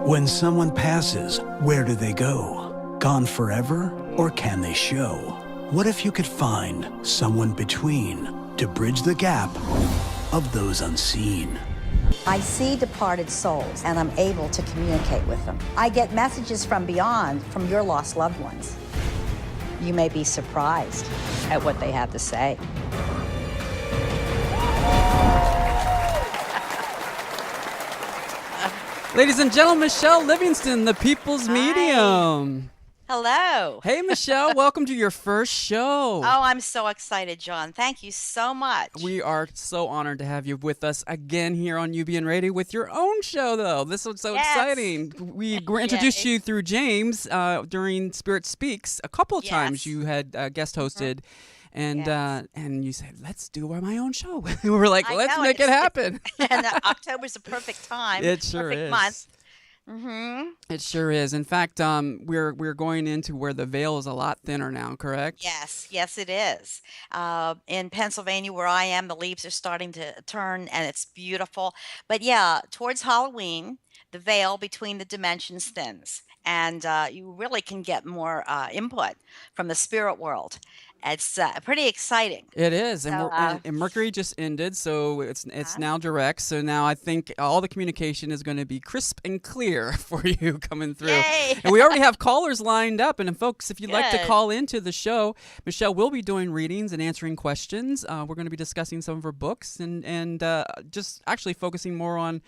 When someone passes, where do they go? Gone forever, or can they show? What if you could find someone between to bridge the gap of those unseen? I see departed souls, and I'm able to communicate with them. I get messages from beyond, from your lost loved ones. You may be surprised at what they have to say. Ladies and gentlemen, Michele Livingston, the People's Medium. Hello. Hey, Michele, welcome to your first show. Oh, I'm so excited, John. Thank you so much. We are so honored to have you with us again here on UBN Radio with your own show, though. This is so exciting. We introduced you through James during Spirit Speaks. A couple of times you had guest hosted. And you said, let's do my own show. We were like, let's make it happen. And October's a perfect time. It sure perfect is. Month. Mm-hmm. It sure is. In fact, we're going into where the veil is a lot thinner now, correct? Yes, it is. In Pennsylvania, where I am, the leaves are starting to turn, and it's beautiful. But yeah, towards Halloween, the veil between the dimensions thins, and you really can get more input from the spirit world. It's pretty exciting. It is, So, and Mercury just ended, so it's now direct. So now I think all the communication is going to be crisp and clear for you coming through. Yay! And we already have callers lined up. And folks, if you'd like to Good. call into the show, Michele will be doing readings and answering questions. We're going to be discussing some of her books and just actually focusing more on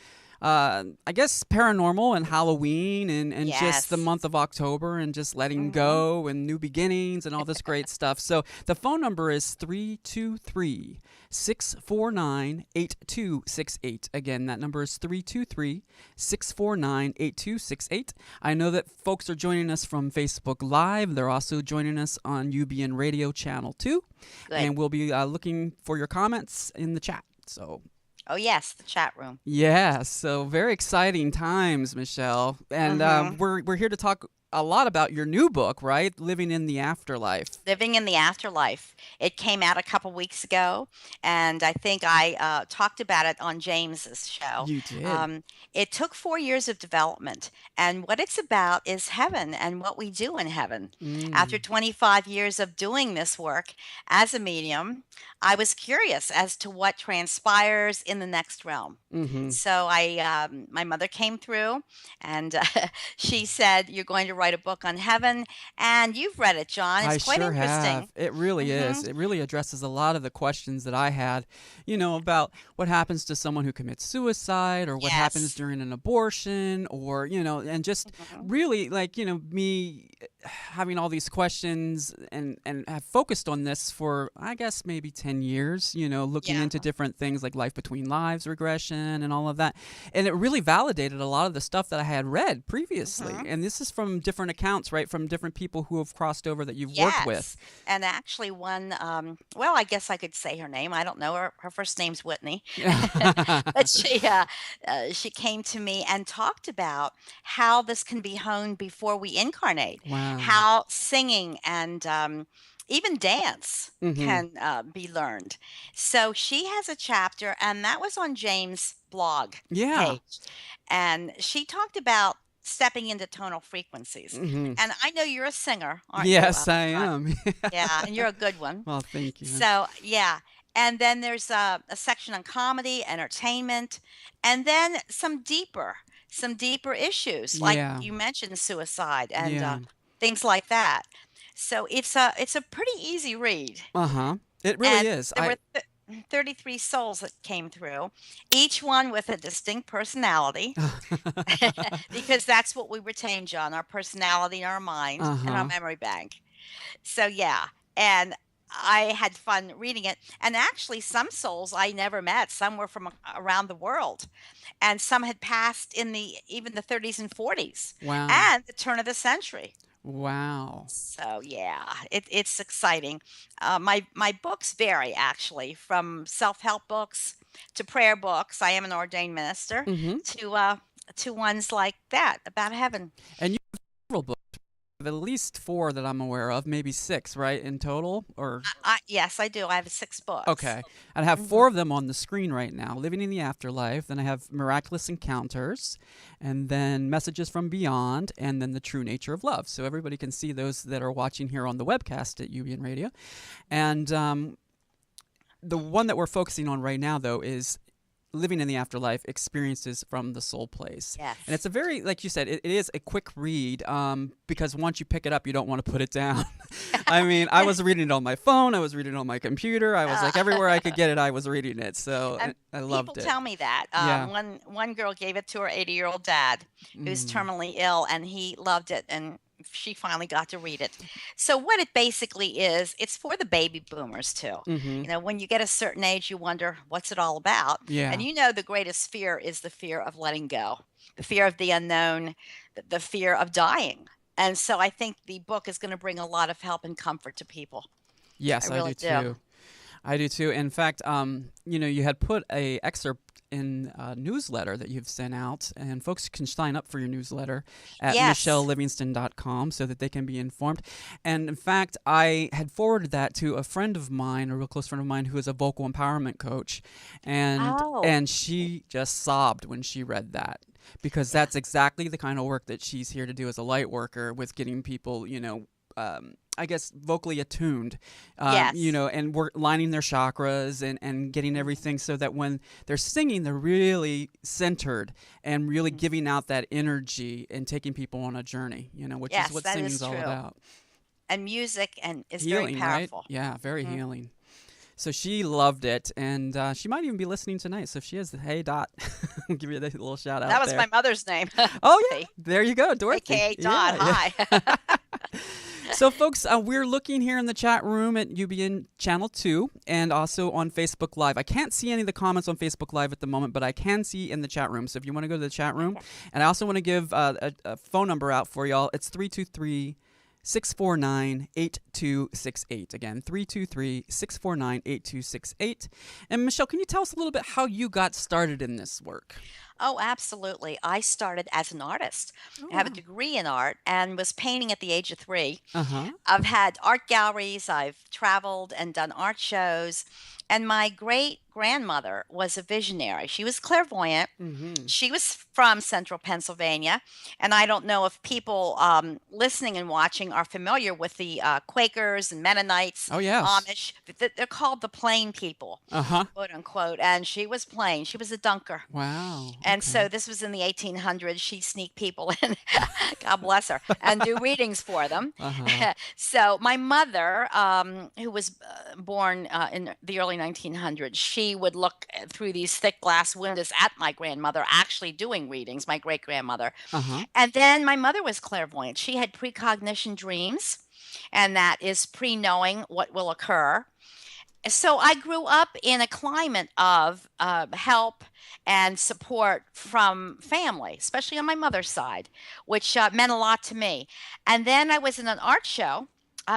I guess paranormal and Halloween and just the month of October and just letting go and new beginnings and all this great stuff. So the phone number is 323-649-8268. Again, that number is 323-649-8268. I know that folks are joining us from Facebook Live. They're also joining us on UBN Radio Channel 2. Good. And we'll be looking for your comments in the chat. So Oh, yes, the chat room. yeah, so very exciting times, Michele. And we're here to talk a lot about your new book, right? Living in the Afterlife. Living in the Afterlife. It came out a couple weeks ago, and I think I talked about it on James's show. You did. It took 4 years of development, and what it's about is heaven and what we do in heaven. After 25 years of doing this work as a medium, I was curious as to what transpires in the next realm. So my mother came through, and she said, "You're going to write a book on heaven," and you've read it, John. It's quite sure interesting. have. It really is. It really addresses a lot of the questions that I had, about what happens to someone who commits suicide or what happens during an abortion or, and just really me having all these questions and have focused on this for, I guess, maybe 10 years, looking into different things like life between lives regression and all of that. And it really validated a lot of the stuff that I had read previously. And this is from different accounts, right? From different people who have crossed over that you've worked with. And actually one, well, I guess I could say her name. I don't know her. Her first name's Whitney. But she came to me and talked about how this can be honed before we incarnate. Wow. How singing and even dance can be learned. So she has a chapter, and that was on James' blog page. And she talked about stepping into tonal frequencies. And I know you're a singer, aren't you? Yes, I am. Yeah, and you're a good one. Well, thank you. So, yeah. And then there's a section on comedy, entertainment, and then some deeper issues, like you mentioned suicide and things like that. So it's a pretty easy read. It really is. There were 33 souls that came through, each one with a distinct personality, because that's what we retain, John, our personality, our mind, and our memory bank. So, yeah. And I had fun reading it. And actually, some souls I never met. Some were from around the world. And some had passed in even the 30s and 40s. Wow. And the turn of the century. Wow. So, yeah, it's exciting. My books vary, actually, from self-help books to prayer books. I am an ordained minister, to ones like that, about heaven. And you have several books at least 4 that I'm aware of, maybe 6, right, in total? Or Yes, I do. I have 6 books. okay. And I have 4 of them on the screen right now. Living in the Afterlife, then I have Miraculous Encounters, and then Messages from Beyond, and then The True Nature of Love. So everybody can see those that are watching here on the webcast at UBN Radio. And the one that we're focusing on right now, though, is Living in the Afterlife, Experiences from the Soul Place. Yes. And it's a very, like you said, it is a quick read because once you pick it up, you don't want to put it down. I mean, I was reading it on my phone. I was reading it on my computer. I was like, everywhere I could get it, I was reading it. So I loved it. People tell me that. Yeah. One girl gave it to her 80-year-old dad who's terminally ill, and he loved it, and she finally got to read it. So what it basically is, it's for the baby boomers too. Mm-hmm. You know, when you get a certain age, you wonder, what's it all about? Yeah. And you know, the greatest fear is the fear of letting go, the fear of the unknown, the fear of dying. And so I think the book is going to bring a lot of help and comfort to people. Yes, I do too. I do too. In fact, you know, you had put a excerpt in a newsletter that you've sent out, and folks can sign up for your newsletter at michellelivingston.com so that they can be informed. And in fact, I had forwarded that to a friend of mine, a real close friend of mine, who is a vocal empowerment coach, and she just sobbed when she read that. Because that's exactly the kind of work that she's here to do as a light worker, with getting people, you know, I guess vocally attuned, you know, and we're lining their chakras and getting everything so that when they're singing, they're really centered and really giving out that energy and taking people on a journey, you know, which is what singing is all about. And music is healing, very powerful. Right? Yeah, very healing. So she loved it, and she might even be listening tonight. So if she is, hey, Dot, I'll give you a little shout out. That was my mother's name. Oh, yeah. There you go, Dorothy. AKA Dot. Yeah, hi. So, folks, we're looking here in the chat room at UBN Channel 2 and also on Facebook Live. I can't see any of the comments on Facebook Live at the moment, but I can see in the chat room. So if you want to go to the chat room. And I also want to give a phone number out for y'all. It's 323-649-8268. Again, 323-649-8268. And Michelle, can you tell us a little bit how you got started in this work? Oh, absolutely. I started as an artist. I have a degree in art and was painting at the age of 3. I've had art galleries. I've traveled and done art shows. And my great-grandmother was a visionary. She was clairvoyant. She was from central Pennsylvania. And I don't know if people listening and watching are familiar with the Quakers and Mennonites, Amish. They're called the plain people, quote unquote. And she was plain. She was a dunker. Wow. And so this was in the 1800s. She'd sneak people in, God bless her, and do readings for them. So my mother, who was born in the early 1900s, she would look through these thick glass windows at my grandmother actually doing readings, my great-grandmother. And then my mother was clairvoyant. She had precognition dreams, and that is pre-knowing what will occur. So I grew up in a climate of help and support from family, especially on my mother's side, which meant a lot to me. And then I was in an art show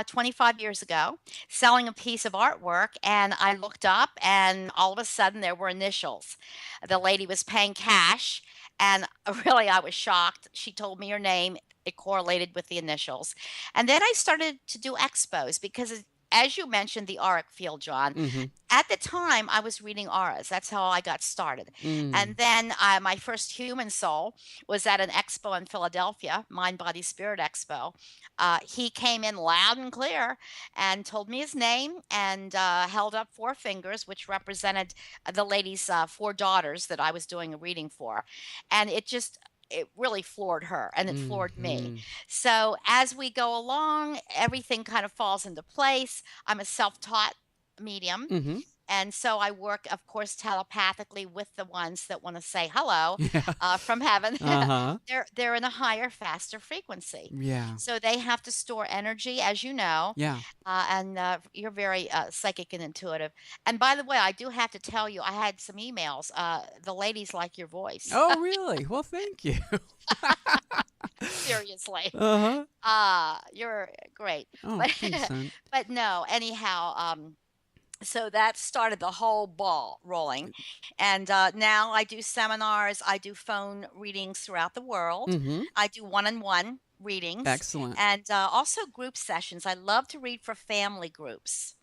25 years ago, selling a piece of artwork, and I looked up, and all of a sudden there were initials. The lady was paying cash, and really I was shocked. She told me her name. It correlated with the initials. And then I started to do expos because as you mentioned, the auric field, John, at the time I was reading auras. That's how I got started. And then my first human soul was at an expo in Philadelphia, Mind, Body, Spirit Expo. He came in loud and clear and told me his name and held up 4 fingers, which represented the lady's 4 daughters that I was doing a reading for. And it really floored her, and it floored me. So as we go along, everything kind of falls into place. I'm a self-taught medium. And so I work, of course, telepathically with the ones that want to say hello from heaven. They're in a higher, faster frequency. So they have to store energy, as you know. And you're very psychic and intuitive. And by the way, I do have to tell you, I had some emails. The ladies like your voice. Oh, really? Well, thank you. Seriously. You're great. Oh, but, thanks, son. but no, anyhow, So that started the whole ball rolling. And now I do seminars, I do phone readings throughout the world, Mm-hmm. I do one-on-one readings, Excellent. and also group sessions. I love to read for family groups.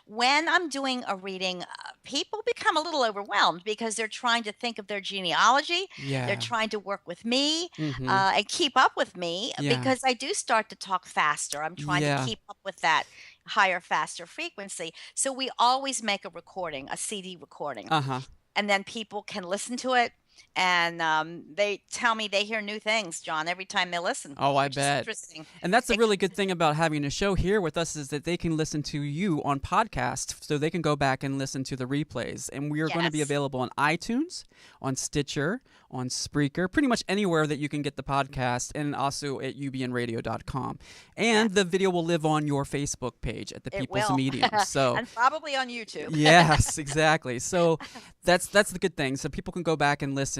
When I'm doing a reading, people become a little overwhelmed because they're trying to think of their genealogy. They're Yeah. trying to work with me Mm-hmm. and keep up with me Yeah. because I do start to talk faster. I'm trying to Yeah. keep up with that higher, faster frequency. So we always make a recording, a CD recording, Uh-huh. and then people can listen to it. And they tell me they hear new things, John, every time they listen, Oh, I which is bet. interesting. And that's a It, really good thing about having a show here with us is that they can listen to you on podcast, so they can go back and listen to the replays. And we are going to be yes, available on iTunes, on Stitcher, on Spreaker, pretty much anywhere that you can get the podcast, and also at ubnradio.com. And the yes, video will live on your Facebook page at the it People's will. Medium. So And probably on YouTube. yes, exactly. So that's the good thing. So people can go back and listen.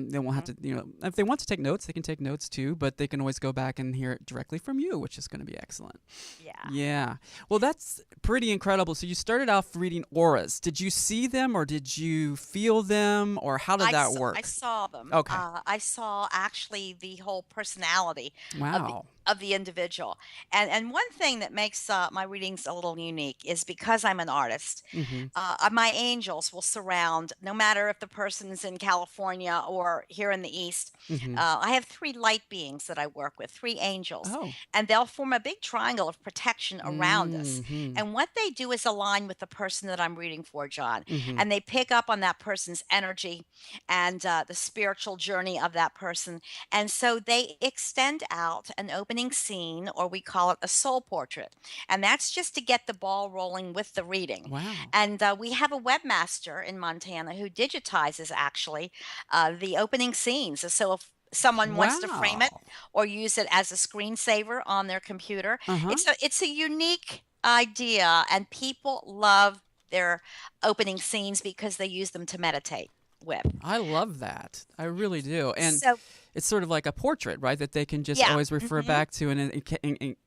They won't have to, if they want to take notes, they can take notes too. But they can always go back and hear it directly from you, which is going to be excellent. Yeah. Yeah. Well, that's pretty incredible. So you started off reading auras. Did you see them, or did you feel them, or how did that I work? saw them. Okay. I saw actually the whole personality of the Wow. of the individual. And one thing that makes my readings a little unique is because I'm an artist. Mm-hmm. My angels will surround, no matter if the person's in California or here in the East. Mm-hmm. I have three light beings that I work with, three angels, Oh. and they'll form a big triangle of protection around us. Mm-hmm. And what they do is align with the person that I'm reading for, John, Mm-hmm. and they pick up on that person's energy and the spiritual journey of that person. And so they extend out an opening scene, or we call it a soul portrait. And that's just to get the ball rolling with the reading. Wow. And we have a webmaster in Montana who digitizes actually the opening scenes. So if someone wants to frame it Wow. or use it as a screensaver on their computer, Uh-huh. it's a unique idea, and people love their opening scenes because they use them to meditate with. I love that. I really do. And So it's sort of like a portrait, right? That they can just yeah, always refer back to, and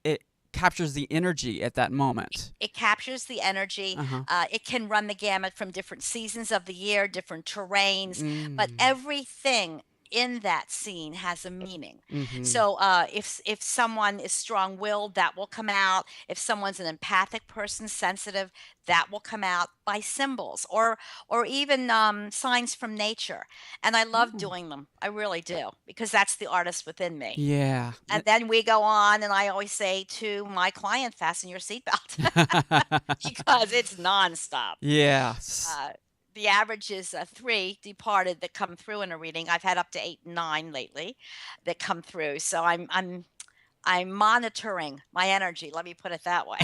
it captures the energy at that moment. it captures the energy. Uh-huh. It can run the gamut from different seasons of the year, different terrains, but Mm. everything in that scene has a meaning. Mm-hmm. So if someone is strong-willed, that will come out. If someone's an empathic person, sensitive, that will come out by symbols or even signs from nature. And I love Oh. doing them. I really do, because that's the artist within me. Yeah. And then we go on, and I always say to my client, fasten your seatbelt because it's nonstop. Yes. The average is 3 departed that come through in a reading. I've had up to 8, 9 lately that come through. So I'm monitoring my energy. Let me put it that way.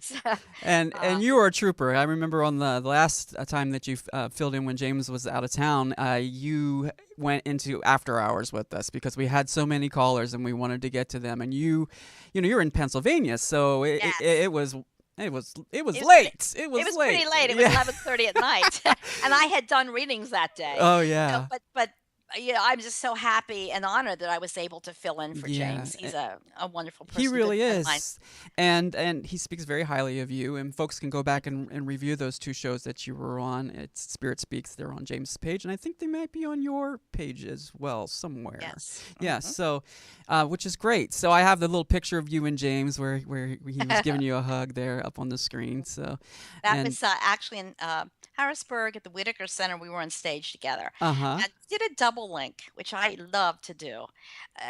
So, uh, And you are a trooper. I remember on the last time that you filled in when James was out of town, you went into after hours with us because we had so many callers and we wanted to get to them. And you're in Pennsylvania, so yes. it was. It was It was late. It was It was late. pretty late. It was Yeah. 11:30 at night, and I had done readings that day. Oh So, yeah. but I'm just so happy and honored that I was able to fill in for Yeah. James. He's a wonderful person. He good really friend of mine. is. And he speaks very highly of you. And folks can go back and review those 2 shows that you were on. It's Spirit Speaks. They're on James' page. And I think they might be on your page as well somewhere. Yes. Yeah, Mhm. so, which is great. So I have the little picture of you and James where he was giving you a hug there up on the screen. So, That and, was actually in Harrisburg at the Whitaker Center. We were on stage together uh-huh. and did a double link, which I love to do.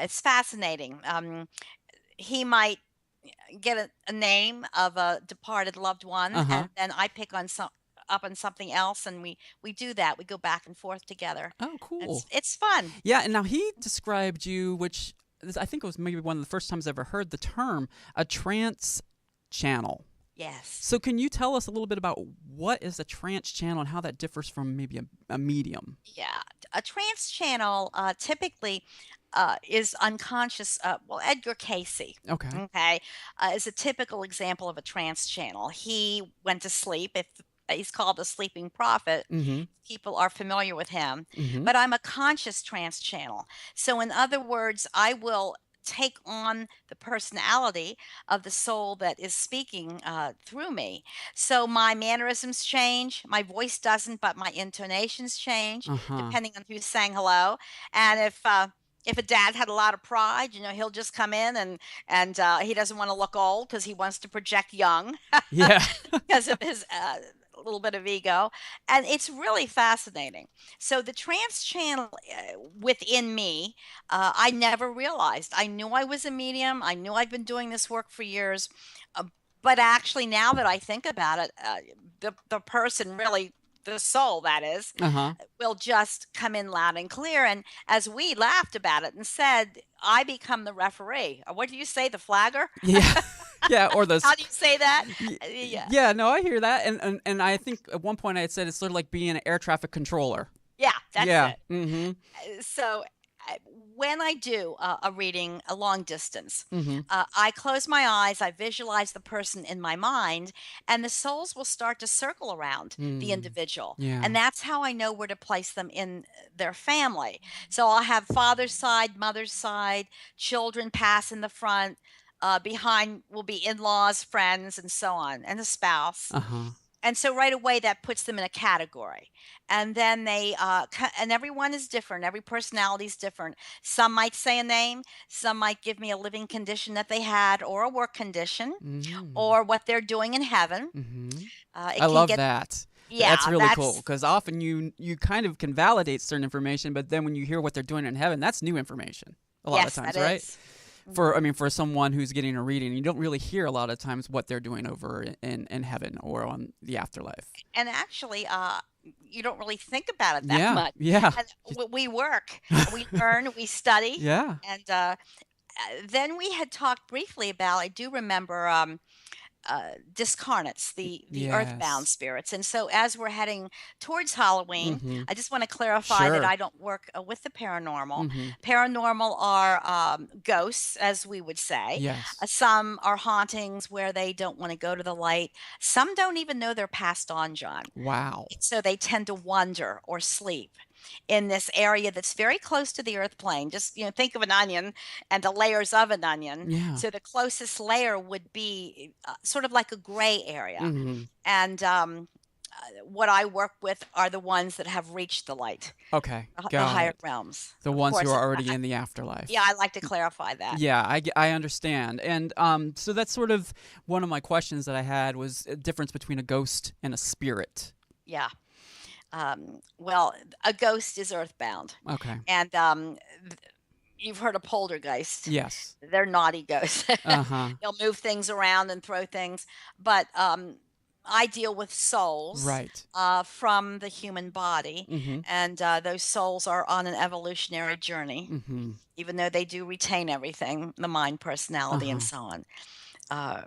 It's fascinating. He might get a name of a departed loved one, Uh-huh. and then I pick on up on something else, and we do that. We go back and forth together. Oh, cool. It's fun. Yeah, and now he described you, which I think it was maybe one of the first times I ever heard the term, a trance channel. Yes. So can you tell us a little bit about what is a trance channel and how that differs from maybe a medium? Yeah. A trance channel typically is unconscious. Well, Edgar Casey, Okay. okay, is a typical example of a trance channel. He went to sleep. If he's called the sleeping prophet, Mm-hmm. people are familiar with him. Mm-hmm. But I'm a conscious trance channel. So, in other words, I will take on the personality of the soul that is speaking through me. So my mannerisms change. My voice doesn't, but my intonations change Uh-huh. depending on who's saying hello. And if a dad had a lot of pride, he'll just come in and he doesn't want to look old because he wants to project young Yeah. because of his little bit of ego. And it's really fascinating. So the trance channel within me, I never realized. I knew I was a medium. I knew I'd been doing this work for years. uh, but actually, now that I think about it, the person really, the soul that is, Uh-huh. will just come in loud and clear. And as we laughed about it and said, I become the referee. What do you say, the flagger? Yeah. Yeah, or the How do you say that? Y- Yeah. Yeah, no, I hear that, and I think at one point I had said it's sort of like being an air traffic controller. Yeah, that's Yeah. it. Mm-hmm. So when I do a reading a long distance, Mm-hmm. I close my eyes, I visualize the person in my mind, and the souls will start to circle around the Mm. individual. And Yeah. that's how I know where to place them in their family. So I'll have father's side, mother's side, children pass in the front. Behind will be in laws, friends, and so on, and a spouse. Uh-huh. And so right away that puts them in a category. And then and everyone is different, every personality is different. Some might say a name, some might give me a living condition that they had, or a work condition, Mm. or what they're doing in heaven. Mm-hmm. I It can love get, that. That's yeah, really cool that's, because often you kind of can validate certain information, but then when you hear what they're doing in heaven, that's new information a lot of yes, that times, right? is. For Mhm. I mean, for someone who's getting a reading, you don't really hear a lot of times what they're doing over in heaven or on the afterlife. And actually, you don't really think about it that Yeah. much. Yeah. And we work, we learn, we study, Yeah. and then we had talked briefly about. I do remember. Discarnates, the earthbound Yes. spirits. And so, as we're heading towards Halloween, Mm-hmm. I just want to clarify that Sure. I don't work with the paranormal. Mm-hmm. Paranormal are ghosts, as we would say. Yes. Some are hauntings where they don't want to go to the light. Some don't even know they're passed on, John. Wow. So they tend to wander or sleep in this area that's very close to the earth plane. Just, think of an onion and the layers of an onion. Yeah. So the closest layer would be sort of like a gray area. Mm-hmm. And what I work with are the ones that have reached the light, Okay. the Got higher it. realms. The Of ones who course, are already in the afterlife. yeah, I like to clarify that. Yeah, I understand. And so that's sort of one of my questions that I had was a difference between a ghost and a spirit. Yeah. Well, a ghost is earthbound. Okay. And you've heard of poltergeist. Yes. They're naughty ghosts. Uh-huh. They'll move things around and throw things. But I deal with souls Right. from the human body, Mm-hmm. and those souls are on an evolutionary journey, Mm-hmm. even though they do retain everything, the mind, personality, and Uh-huh. so on. Uh,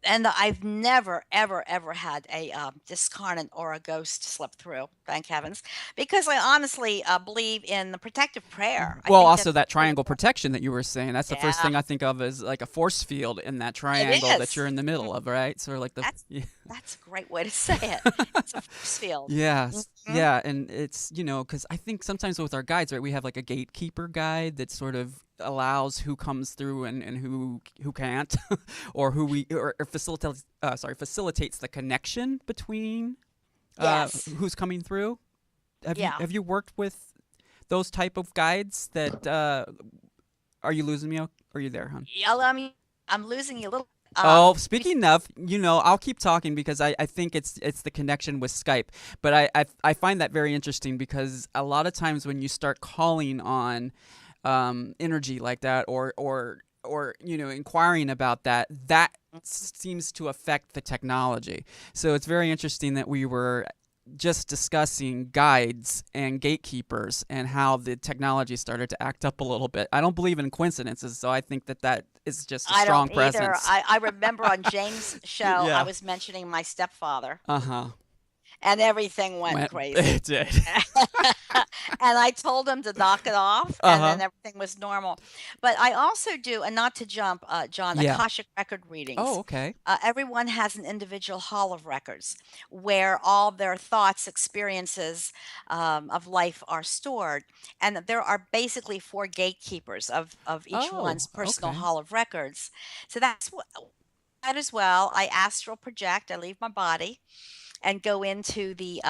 and I've never, ever, ever had a discarnate or a ghost slip through, thank heavens, because I honestly believe in the protective prayer. I Well, think also that's that really triangle important. protection that you were saying, that's the first Yeah, thing I think of as like a force field in that it triangle that you're is. in the middle of, right? Sort of like the That's yeah. that's a great way to say it. It's a force field. Yes. Mhm. Yeah, and it's, because I think sometimes with our guides, right, we have like a gatekeeper guide that sort of allows who comes through and who can't or who we or facilitates the connection between Yes. who's coming through. Yeah. Have you worked with those type of guides that are you losing me? Are you there, hon? Yeah, I'm losing you a little. Oh, You speaking of, I'll keep talking because I think it's the connection with Skype. But I find that very interesting because a lot of times when you start calling on energy like that or inquiring about that seems to affect the technology. So it's very interesting that we were just discussing guides and gatekeepers and how the technology started to act up a little bit. I don't believe in coincidences, so I think that is just a I strong don't either. presence. I remember on Jane's show, I Yeah. was mentioning my stepfather, Uh-huh. and everything went Went, crazy. it did. And I told him to knock it off, and Uh-huh. then everything was normal. But I also do, and not to jump, John, Yeah. Akashic record Oh, readings. okay. Everyone has an individual hall of records where all their thoughts, experiences of life are stored. And there are basically four gatekeepers of each one's Oh, personal okay. hall of records. So that's what that as well. I astral project, I leave my body and go into the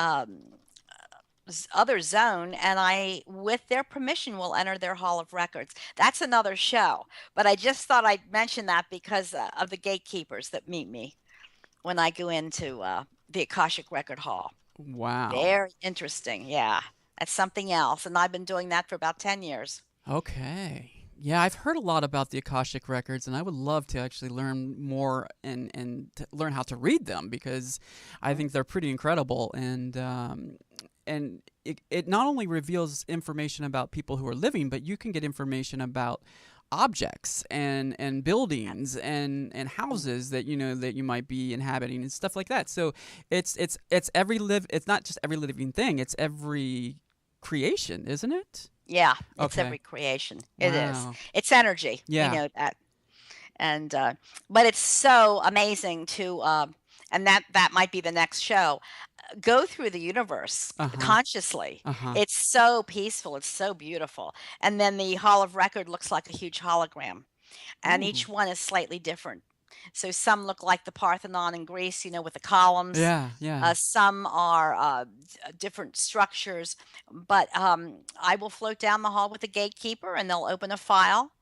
other zone, and I, with their permission, will enter their hall of records. That's another show, but I just thought I'd mention that because of the gatekeepers that meet me when I go into the Akashic Record Hall. Wow. Very interesting. Yeah, that's something else, and I've been doing that for about 10 years. Okay. Yeah, I've heard a lot about the Akashic records, and I would love to actually learn more and learn how to read them because I think they're pretty incredible. And it not only reveals information about people who are living, but you can get information about objects and buildings and houses that that you might be inhabiting and stuff like that. So it's it's not just every living thing, it's every creation, isn't it? Yeah, it's Okay. every creation. It is. Wow. It's energy. We Yeah. know that. And but it's so amazing to and that might be the next show. Go through the universe Uh-huh. consciously. Uh-huh. It's so peaceful, it's so beautiful. And then the Hall of Record looks like a huge hologram, and Ooh. each one is slightly different. So some look like the Parthenon in Greece, with the columns. Yeah, yeah. Some are different structures, but I will float down the hall with a gatekeeper, and they'll open a file.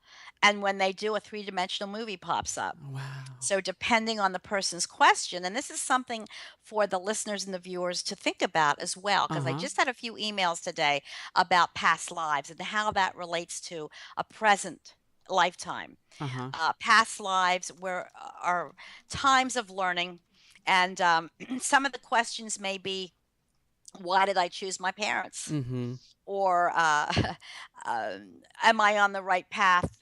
And when they do, a three-dimensional movie pops up. Wow. So, depending on the person's question, and this is something for the listeners and the viewers to think about as well, because I Uh-huh. just had a few emails today about past lives and how that relates to a present lifetime. Uh-huh. Past lives where are times of learning, and some of the questions may be, why did I choose my parents? Mm-hmm. Or am I on the right path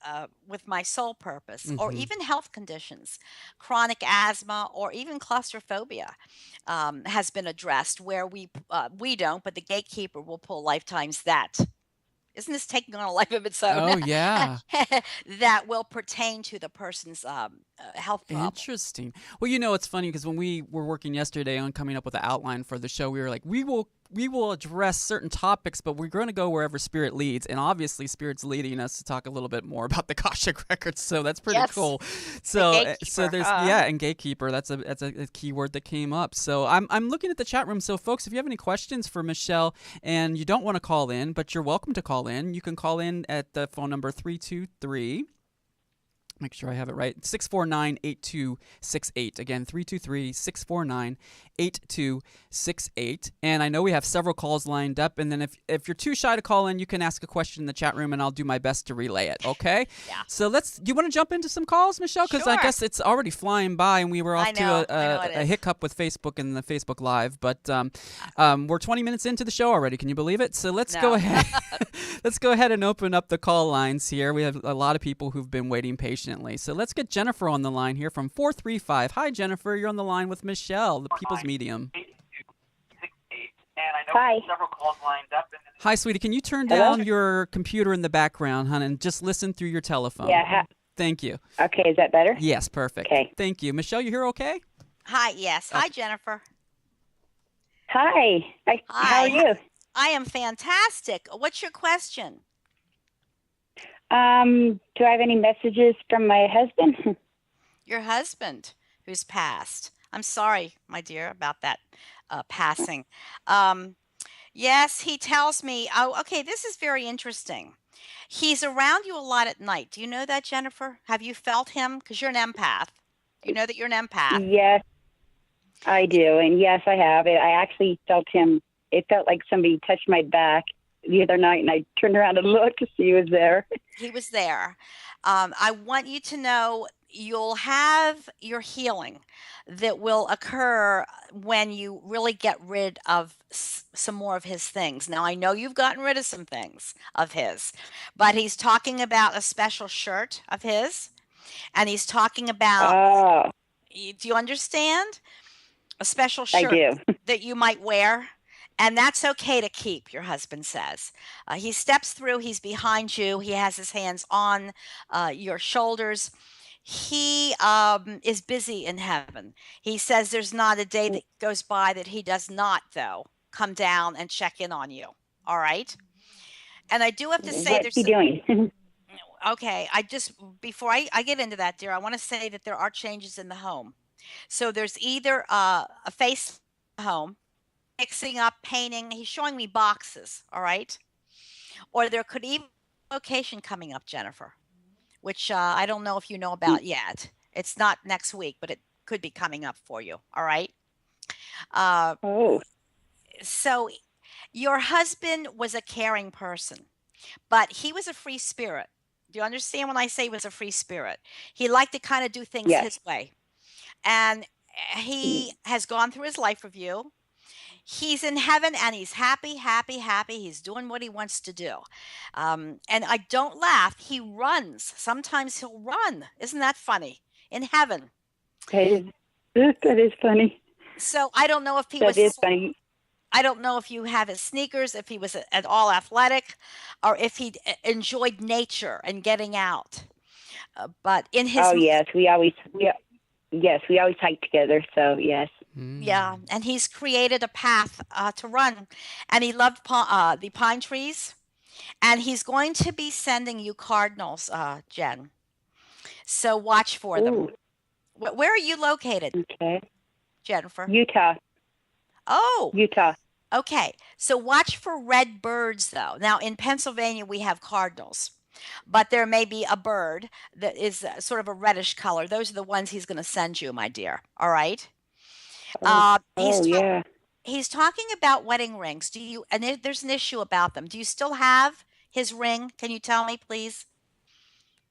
with my soul purpose? Or Mm-hmm. even health conditions, chronic asthma, or even claustrophobia has been addressed where we don't, but the gatekeeper will pull lifetimes that. Isn't this taking on a life of its own? Oh, yeah. That will pertain to the person's health problem. Interesting. Well, it's funny because when we were working yesterday on coming up with the outline for the show, we were like, we will address certain topics, but we're going to go wherever Spirit leads, and obviously Spirit's leading us to talk a little bit more about the Akashic records. So that's pretty Yes, cool. the So gatekeeper. there's and gatekeeper. That's a key word that came up. So I'm looking at the chat room. So folks, if you have any questions for Michele and you don't want to call in, but you're welcome to call in, you can call in at the phone number 323. Make sure I have it right. 649-8268. Again, 323-649-8268. And I know we have several calls lined up. And then if you're too shy to call in, you can ask a question in the chat room, and I'll do my best to relay it. Okay? Yeah. So do you want to jump into some calls, Michele? Because I Sure. guess it's already flying by, and we were off I know to it a is. hiccup with Facebook and the Facebook Live. But we're 20 minutes into the show already. Can you believe it? So let's go No. ahead. Let's go ahead and open up the call lines here. We have a lot of people who've been waiting patiently. So let's get Jennifer on the line here from 435. Hi, Jennifer. You're on the line with Michele, the People's Medium. Hi. Hi, sweetie. Can you turn Hello? down your computer in the background, hon, and just listen through your telephone? Yeah. Thank you. Okay, is that better? Yes, perfect. Okay. Thank you. Michele, you here okay? Hi, yes. Hi, Jennifer. Hi. How Hi. are you? I am fantastic. What's your question? Do I have any messages from my husband? Your husband who's passed. I'm sorry, my dear, about that passing. Yes, he tells me, oh, okay, this is very interesting. He's around you a lot at night. Do you know that, Jennifer? Have you felt him? Because you're an empath. Do you know that you're an empath? Yes, I do. And yes, I have. I actually felt him. It felt like somebody touched my back the other night, and I turned around and looked to see he was there. He was there. I want you to know you'll have your healing that will occur when you really get rid of some more of his things. Now, I know you've gotten rid of some things of his, but he's talking about a special shirt of his, and he's talking about, Oh, do you understand? A special I shirt. do. that you might wear. And that's okay to keep, your husband says. He steps through, he's behind you, he has his hands on your shoulders. He is busy in heaven. He says there's not a day that goes by that he does not, though, come down and check in on you. All right. And I do have to say, What's he doing? okay, before I get into that, dear, I want to say that there are changes in the home. So there's either a face home, fixing up, painting. He's showing me boxes, all right? Or there could even be a location coming up, Jennifer, which I don't know if you know about yet. It's not next week, but it could be coming up for you, all right? Oh, So your husband was a caring person, but he was a free spirit. Do you understand when I say he was a free spirit? He liked to kind of do things yes. his way. And he has gone through his life review. He's in heaven and he's happy, happy, happy. He's doing what he wants to do. And I don't laugh. He runs. Sometimes he'll run. Isn't that funny? In heaven. That is funny. So I don't know if he That was. is funny. I don't know if you have his sneakers, if he was at all athletic, or if he enjoyed nature and getting out. But in his Oh yes, we always hike together. So yes. yeah, and he's created a path to run, and he loved the pine trees, and he's going to be sending you cardinals, Jen. So watch for them. Ooh, Where are you located, okay. Jennifer? Utah. Oh, Utah. okay. So watch for red birds, though. Now in Pennsylvania we have cardinals, but there may be a bird that is sort of a reddish color. Those are the ones he's going to send you, my dear. All right. Oh, He's oh yeah. He's talking about wedding rings. Do you, and there's an issue about them. Do you still have his ring? Can you tell me, please?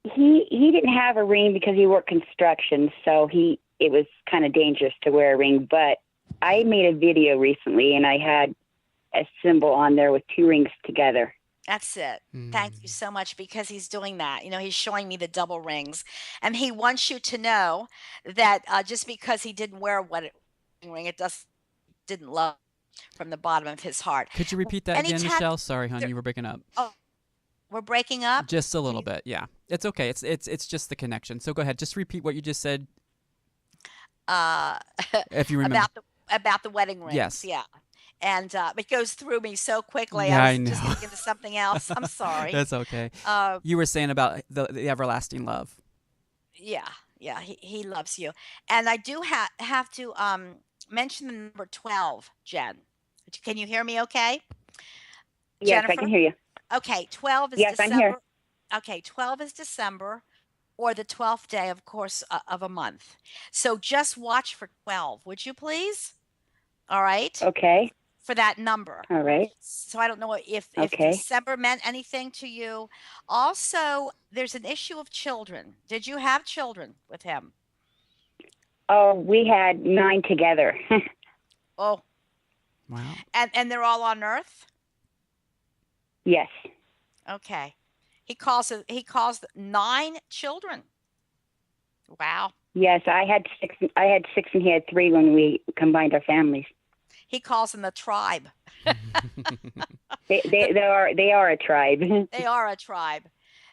He didn't have a ring because he worked construction, so it was kind of dangerous to wear a ring. But I made a video recently, and I had a symbol on there with two rings together. That's it. Thank you so much, because he's doing that. He's showing me the double rings, and he wants you to know that just because he didn't wear a wedding ring, it didn't love from the bottom of his heart. Could you repeat that again, Michelle? Sorry, honey, you were breaking up. Oh, we're breaking up? Just a little bit, yeah. It's okay. It's just the connection. So go ahead. Just repeat what you just said. If you remember. About the wedding rings. Yes. Yeah. And it goes through me so quickly. Yeah, I I was just know. thinking of something else. I'm sorry. That's okay. You were saying about the everlasting love. Yeah. Yeah. He loves you. And I do have to mention the number 12, Jen. Can you hear me okay? Yes, Jennifer? I can hear you. Okay. 12 is Yes, December. I'm here. Okay. 12 is December, or the 12th day, of course, of a month. So just watch for 12, would you please? All right. Okay. For that number. All right. So I don't know if Okay. December meant anything to you. Also, there's an issue of children. Did you have children with him? Oh, we had 9 together. Oh, Wow. and they're all on Earth? Yes. Okay. He calls 9 children. Wow. Yes, I had 6. I had 6, and he had 3 when we combined our families. He calls them the tribe. They are a tribe. They are a tribe.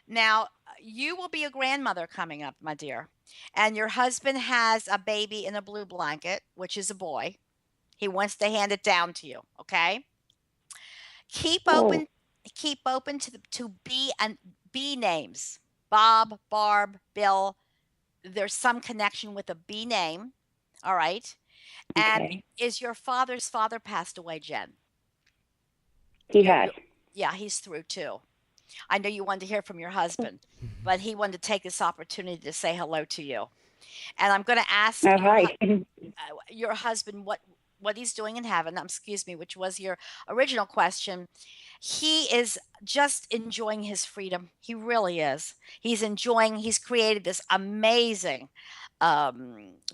Now, you will be a grandmother coming up, my dear. And your husband has a baby in a blue blanket, which is a boy. He wants to hand it down to you, okay? Keep open to B names. Bob, Barb, Bill. There's some connection with a B name. All right. And Okay. is your father's father passed away, Jen? He has. Yeah, he's through too. I know you wanted to hear from your husband, but he wanted to take this opportunity to say hello to you. And I'm going to ask Oh, hi. your husband what he's doing in heaven. Excuse me, which was your original question. He is just enjoying his freedom. He really is. He's created this amazing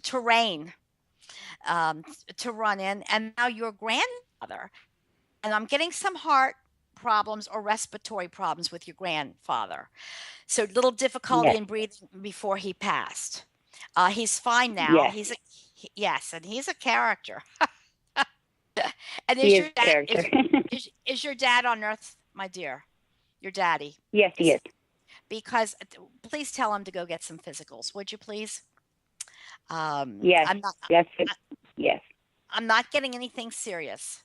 terrain to run in. And now your grandfather, and I'm getting some heart problems or respiratory problems with your grandfather. So little difficulty Yes. in breathing before he passed. He's fine now. Yes. Yes, and he's a character. And He is is your a dad character. is your dad on Earth, my dear? Your daddy? Yes, he is. Because please tell him to go get some physicals, would you please? Yes, I'm not. yes, yes. I'm not getting anything serious,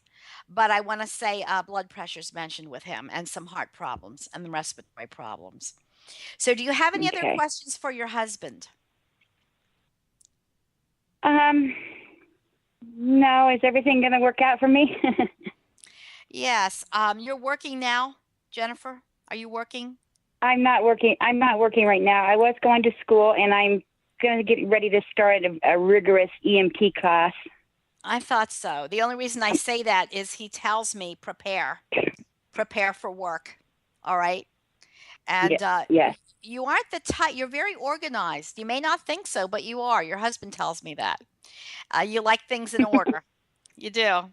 but I want to say blood pressure's mentioned with him, and some heart problems and the respiratory problems. So, do you have any other Okay. questions for your husband? Um, no, is everything going to work out for me? Yes. You're working now, Jennifer. Are you working? I'm not working. I'm not working right now. I was going to school, and I'm going to get ready to start a rigorous EMT class. I thought so. The only reason I say that is he tells me prepare for work. All right. And Yes. you aren't the type, you're very organized. You may not think so, but you are. Your husband tells me that. You like things in order. You do.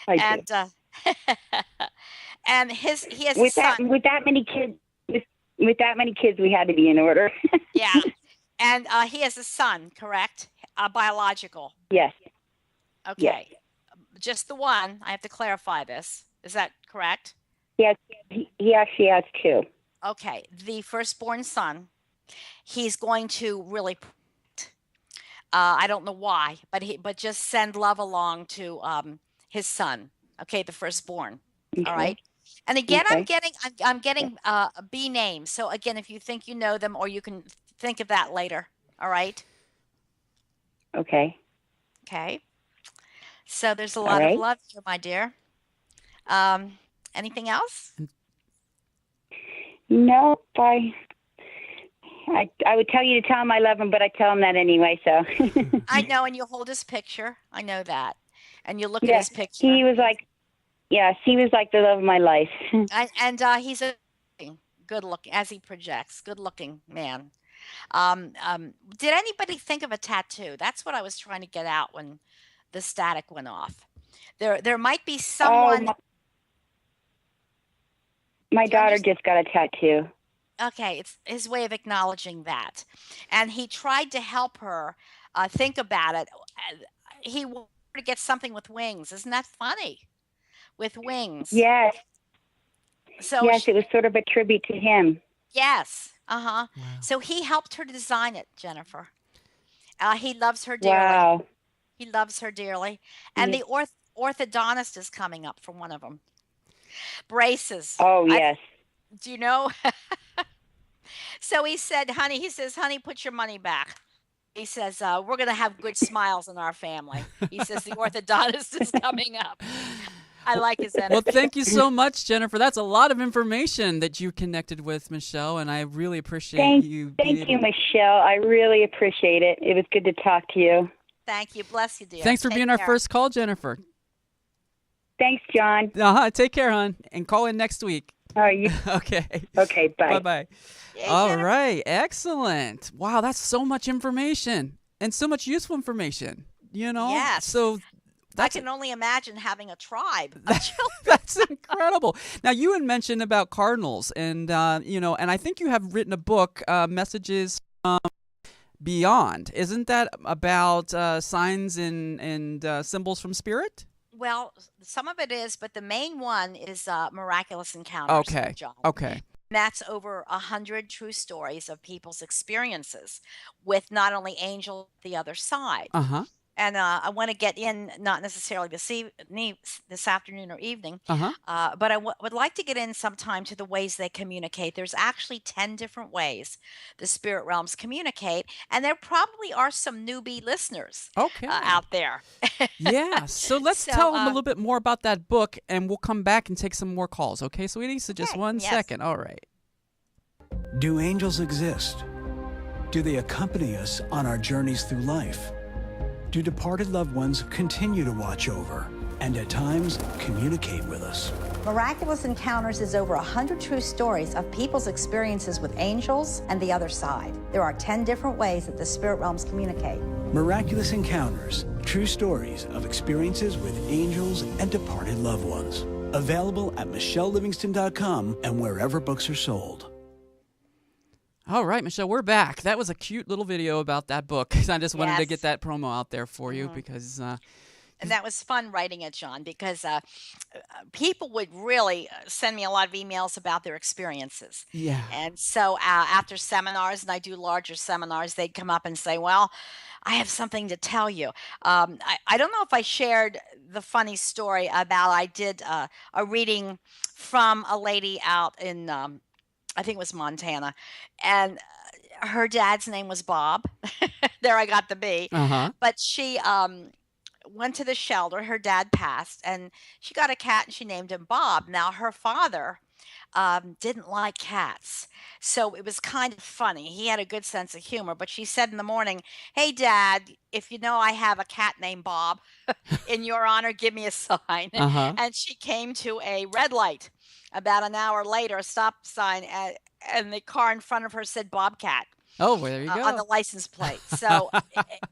I do. And and he has a son. With that many kids, with that many kids, we had to be in order. Yeah. And he has a son, correct? Biological. Yes. Okay. Just the one. I have to clarify this. Is that correct? Yes. He actually has two. Okay. The firstborn son, he's going to really I don't know why, but just send love along to his son. Okay, the firstborn. Okay. All right. And again, I'm Okay. getting B names. So again, if you think you know them, or you can think of that later. All right. Okay. Okay. So there's a All lot of right. love here, my dear. Anything else? No, I would tell you to tell him I love him, but I tell him that anyway. So. I know, and you hold his picture. I know that, and you look at Yes. his picture. He was like, yes, he was like the love of my life. And he's a good looking, as he projects, good looking man. Did anybody think of a tattoo? That's what I was trying to get out when the static went off. There might be someone. My daughter just got a tattoo. Okay, it's his way of acknowledging that, and he tried to help her think about it. He wanted to get something with wings. Isn't that funny? With wings. Yes. So Yes, it was sort of a tribute to him. yes. Uh-huh. Wow. So he helped her design it, Jennifer. He loves her dearly. Wow. He loves her dearly. And the orthodontist is coming up for one of them. Braces. Oh, yes. Do you know? So he said, honey, put your money back. He says, we're going to have good smiles in our family. He says, the orthodontist is coming up. I like his energy. Well, thank you so much, Jennifer. That's a lot of information that you connected with Michele, and I really appreciate you. Thank you, Michele. I really appreciate it. It was good to talk to you. Thank you. Bless you, dear. Thanks for being our first call, Jennifer. Thanks, John. Take care, hon, and call in next week. You Okay. Okay, bye. Bye-bye. Yay, All Jennifer. right. Excellent. Wow, that's so much information and so much useful information, Yes. So I can only imagine having a tribe of children. that's incredible. Now, you had mentioned about cardinals, and, and I think you have written a book, Messages from Beyond. Isn't that about signs and symbols from spirit? Well, some of it is, but the main one is Miraculous Encounters. Okay. With John. Okay. That's over 100 true stories of people's experiences with not only angels, the other side. Uh-huh. And I want to get in, not necessarily this afternoon or evening, Uh-huh. but I would like to get in sometime to the ways they communicate. There's actually 10 different ways the spirit realms communicate, and there probably are some newbie listeners Okay. out there. Yeah. So let's tell them a little bit more about that book, and we'll come back and take some more calls. Okay, sweetie? So just Okay, one yes. second. All right. Do angels exist? Do they accompany us on our journeys through life? Do departed loved ones continue to watch over and at times communicate with us? Miraculous Encounters is over 100 true stories of people's experiences with angels and the other side. There are 10 different ways that the spirit realms communicate. Miraculous Encounters, true stories of experiences with angels and departed loved ones. Available at michellelivingston.com and wherever books are sold. All right, Michele, we're back. That was a cute little video about that book. I just wanted to Yes. get that promo out there for you because, And that was fun writing it, John, because people would really send me a lot of emails about their experiences. Yeah. And so after seminars, and I do larger seminars, they'd come up and say, well, I have something to tell you. I don't know if I shared the funny story about I did a reading from a lady out in, I think it was Montana, and her dad's name was Bob. There I got the B. Uh-huh. But she went to the shelter. Her dad passed, and she got a cat and she named him Bob. Now, her father didn't like cats. So it was kind of funny. He had a good sense of humor, but she said in the morning, hey, Dad, if you know I have a cat named Bob, in your honor, give me a sign. Uh-huh. And she came to a red light. About an hour later, a stop sign, and the car in front of her said Bobcat Oh, well, there you on the go. license plate. So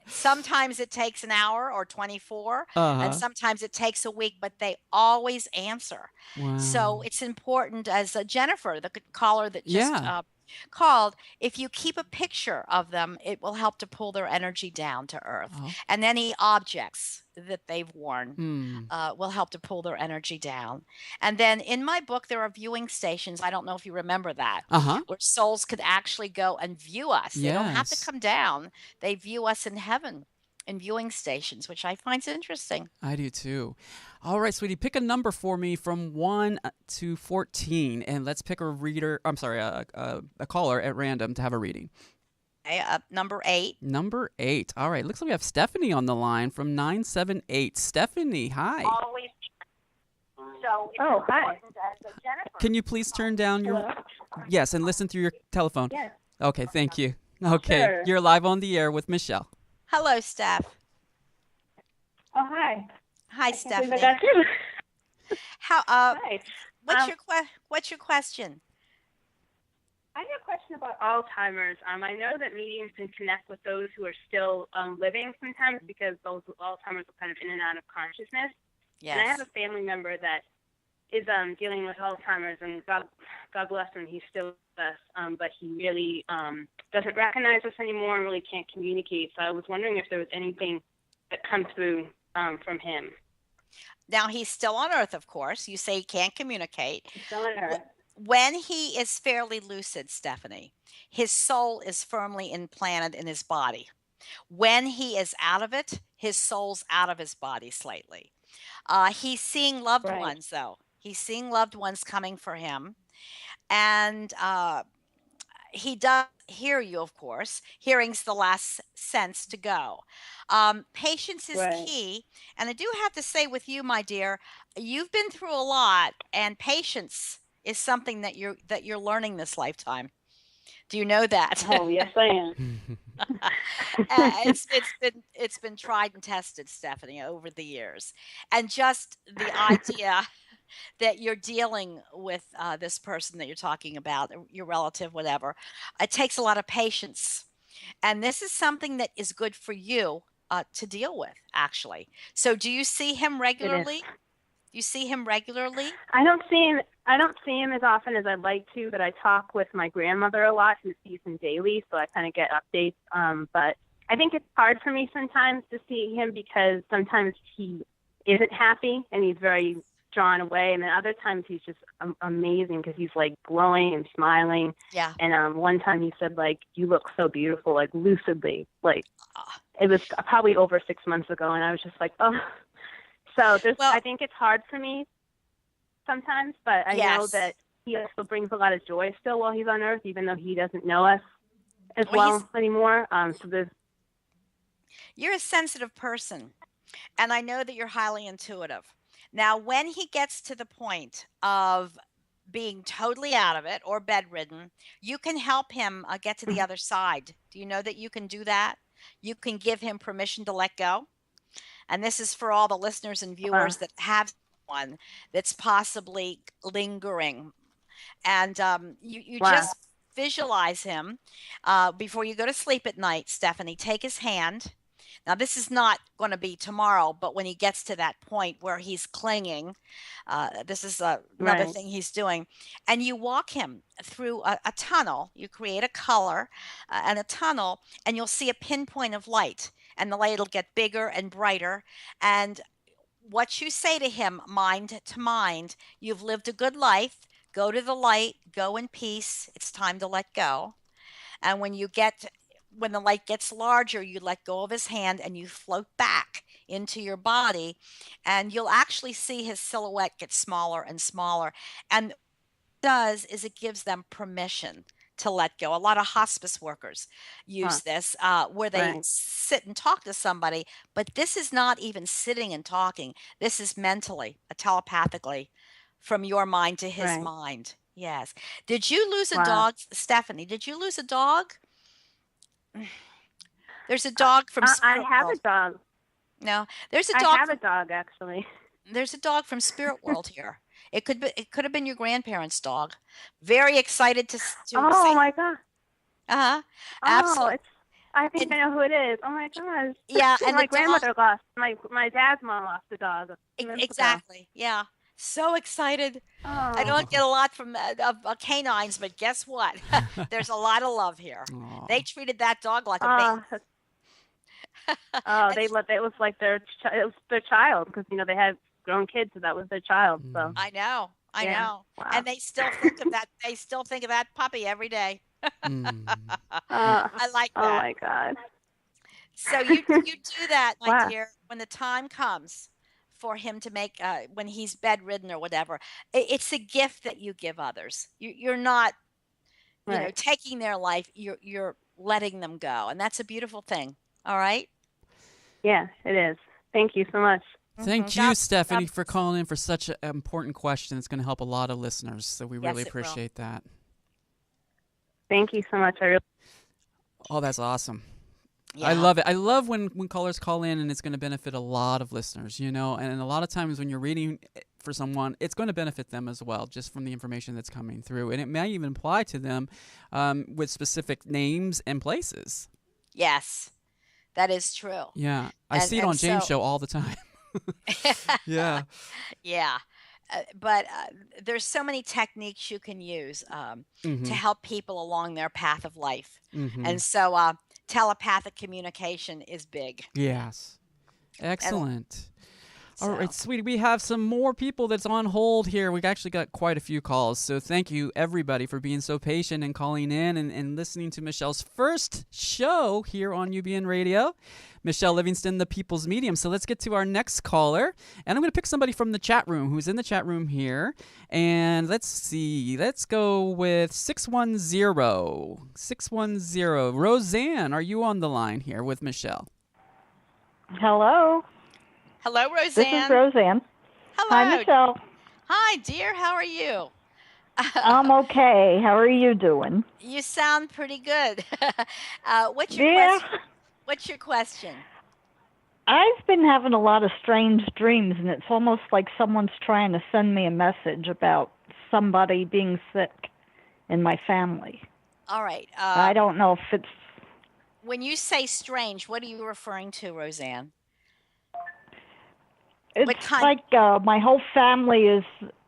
sometimes it takes an hour or 24, and Uh-huh. sometimes it takes a week, but they always answer. So Wow. it's important, as Jennifer, the caller that just Yeah. called, if you keep a picture of them, it will help to pull their energy down to earth. Oh. And any objects that they've worn Hmm. will help to pull their energy down. And then in my book, there are viewing stations. I don't know if you remember that, Uh-huh. where souls could actually go and view us. They don't have to Yes. come down, they view us in heaven in viewing stations, which I find interesting. I do too. All right, sweetie, pick a number for me from 1 to 14, and let's pick a reader. I'm sorry, a caller at random to have a reading. Okay, number 8. Number 8. All right, looks like we have Stephanie on the line from 978. Stephanie, hi. Always. So Oh, hi. Can you please turn down your... Hello? Yes, and listen through your telephone. Yes. Okay, thank you. Okay, Sure. you're live on the air with Michele. hello, Steph. Oh, hi. Hi, I can't believe Stephanie. I got you. How? Hi. What's your question? I have a question about Alzheimer's. I know that mediums can connect with those who are still living sometimes because those Alzheimer's are kind of in and out of consciousness. Yes. And I have a family member that is dealing with Alzheimer's, and God bless him, he's still with us, but he really doesn't recognize us anymore and really can't communicate. So I was wondering if there was anything that comes through from him. Now he's still on Earth, of course. You say he can't communicate. He's still on Earth. When he is fairly lucid, Stephanie, his soul is firmly implanted in his body. When he is out of it, his soul's out of his body slightly. He's seeing loved Right. ones, though. He's seeing loved ones coming for him. And he does hear you, of course. Hearing's the last sense to go. Patience is Right. key. And I do have to say with you, my dear, you've been through a lot, and patience is something that you're learning this lifetime. Do you know that? Oh, yes, I am. It's been tried and tested, Stephanie, over the years, and just the idea that you're dealing with this person that you're talking about, your relative, whatever, it takes a lot of patience, and this is something that is good for you to deal with, actually. So, do you see him regularly? You see him regularly? I don't see him as often as I'd like to, but I talk with my grandmother a lot, who sees him daily, so I kind of get updates. But I think it's hard for me sometimes to see him because sometimes he isn't happy and he's very drawn away, and then other times he's just amazing because he's like glowing and smiling. Yeah. And one time he said, like, you look so beautiful, like lucidly. Like, it was probably over 6 months ago, and I was just like, oh. So I think it's hard for me sometimes, but I know that he also brings a lot of joy still while he's on Earth, even though he doesn't know us as well anymore. You're a sensitive person, and I know that you're highly intuitive. Now, when he gets to the point of being totally out of it or bedridden, you can help him get to the other side. Do you know that you can do that? You can give him permission to let go. And this is for all the listeners and viewers that have one that's possibly lingering. And you just visualize him before you go to sleep at night, Stephanie. Take his hand. Now, this is not going to be tomorrow, but when he gets to that point where he's clinging, this is another thing he's doing. And you walk him through a tunnel. You create a color and a tunnel, and you'll see a pinpoint of light. And the light will get bigger and brighter. And what you say to him, mind to mind, you've lived a good life. Go to the light, go in peace. It's time to let go. And when the light gets larger, you let go of his hand and you float back into your body, and you'll actually see his silhouette get smaller and smaller. And what it does is it gives them permission to let go. A lot of hospice workers use this, where they Right. sit and talk to somebody, but this is not even sitting and talking. This is mentally, telepathically, from your mind to his Right. mind. Yes. Did you lose a Wow. dog, Stephanie? Did you lose a dog? There's a dog from I Spirit have a World. dog. No, there's a I dog have a from dog actually. there's a dog from Spirit World here. It could have been your grandparents' dog. Very excited to Oh say, my god. uh-huh. Oh, Absolutely. I think And I know who it is. Oh my gosh. yeah, and the My dog grandmother lost my dad's mom lost a dog a few minutes ago. exactly. Yeah. So excited. I Oh. don't get a lot from canines, but guess what? There's a lot of love here. Aw. They treated that dog like a baby. Oh, oh, And it was like it was their child because they had grown kids, so that was their child. So I know. I yeah, know. wow. And they still think of that. They still think of that puppy every day. Mm. I like Oh that. my god. So you do that, my Wow. dear, when the time comes for him to make when he's bedridden or whatever. It's a gift that you give others. You're not, Right. taking their life. You're letting them go, and that's a beautiful thing. All right. Yeah, it is. Thank you so much. Thank you, God, Stephanie, God, for calling in for such an important question. It's going to help a lot of listeners, so we really yes, it will. appreciate that. Thank you so much. I really. Oh, that's awesome. I Yeah. love it. I love when callers call in and it's going to benefit a lot of listeners, and a lot of times when you're reading for someone, it's going to benefit them as well, just from the information that's coming through. And it may even apply to them with specific names and places. Yes, that is true. Yeah. I see it on James' show all the time. Yeah. Yeah. But there's so many techniques you can use to help people along their path of life. And so telepathic communication is big. Yes. And Excellent. All right, so, sweetie. We have some more people that's on hold here. We actually got quite a few calls. So thank you, everybody, for being so patient and calling in and listening to Michelle's first show here on UBN Radio. Michele Livingston, the People's Medium. So let's get to our next caller. And I'm going to pick somebody from the chat room who's in the chat room here. And let's see. Let's go with 610. 610. Roseanne, are you on the line here with Michele? Hello. hello, This is Roseanne. Roseanne. Hi, Hello. Michelle. Hi, dear. How are you? I'm okay. How are you doing? You sound pretty good. What's your Yeah. question? What's your question? I've been having a lot of strange dreams, and it's almost like someone's trying to send me a message about somebody being sick in my family. All right. I don't know if it's When you say strange, what are you referring to, Roseanne? it's kind- like my whole family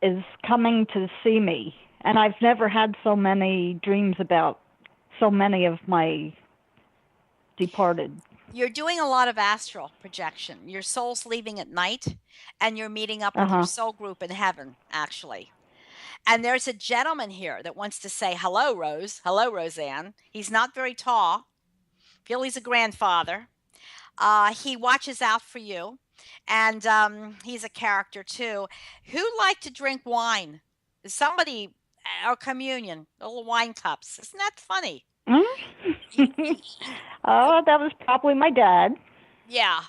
is coming to see me, and I've never had so many dreams about so many of my departed. You're doing a lot of astral projection. Your soul's leaving at night, and you're meeting up with your soul group in heaven, actually. And there's a gentleman here that wants to say hello, Rose. Hello, Roseanne. He's not very tall. Feel he's a grandfather. He watches out for you, and he's a character too. Who like to drink wine? Somebody or communion, little wine cups. Isn't that funny? Oh, that was probably my dad. Yeah.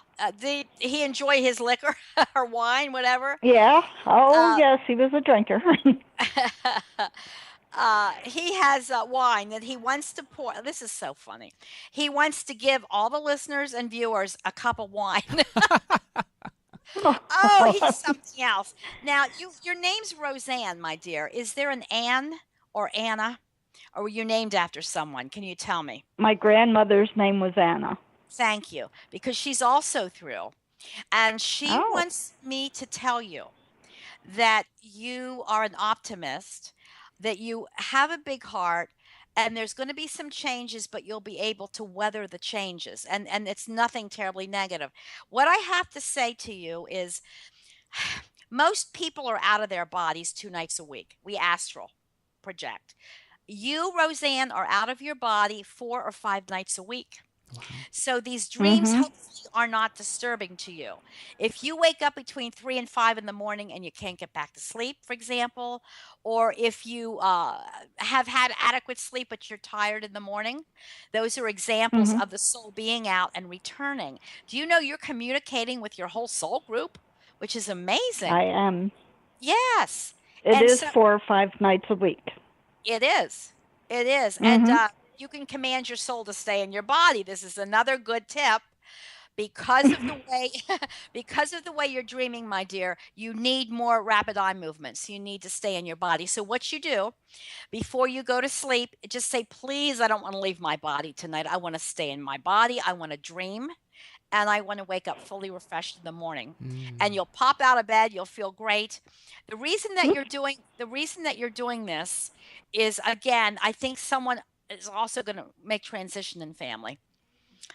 Did he enjoy his liquor or wine, whatever? Yeah. Oh, yes, he was a drinker. He has wine that he wants to pour. This is so funny. He wants to give all the listeners and viewers a cup of wine. Oh, he's something else. Now, your name's Roseanne, my dear. Is there an Anne or Anna? Or were you named after someone? Can you tell me? My grandmother's name was Anna. Thank you. Because she's also through. And she wants me to tell you that you are an optimist, that you have a big heart, and there's going to be some changes, but you'll be able to weather the changes. And it's nothing terribly negative. What I have to say to you is Most people are out of their bodies 2 nights a week. We astral project. You, Roseanne, are out of your body 4 or 5 nights a week. Wow. So these dreams hopefully are not disturbing to you. If you wake up between 3 and 5 in the morning and you can't get back to sleep, for example, or if you have had adequate sleep but you're tired in the morning, those are examples of the soul being out and returning. Do you know you're communicating with your whole soul group, which is amazing? I am. Yes. It And is so 4 or 5 nights a week. it is. It is. And you can command your soul to stay in your body. This is another good tip. Because of the way because of the way you're dreaming, my dear, you need more rapid eye movements. You need to stay in your body. So what you do before you go to sleep, just say, please, I don't want to leave my body tonight. I want to stay in my body. I want to dream. And I want to wake up fully refreshed in the morning. And you'll pop out of bed, you'll feel great. The reason that you're doing this is, again, I think someone is also going to make transition in family.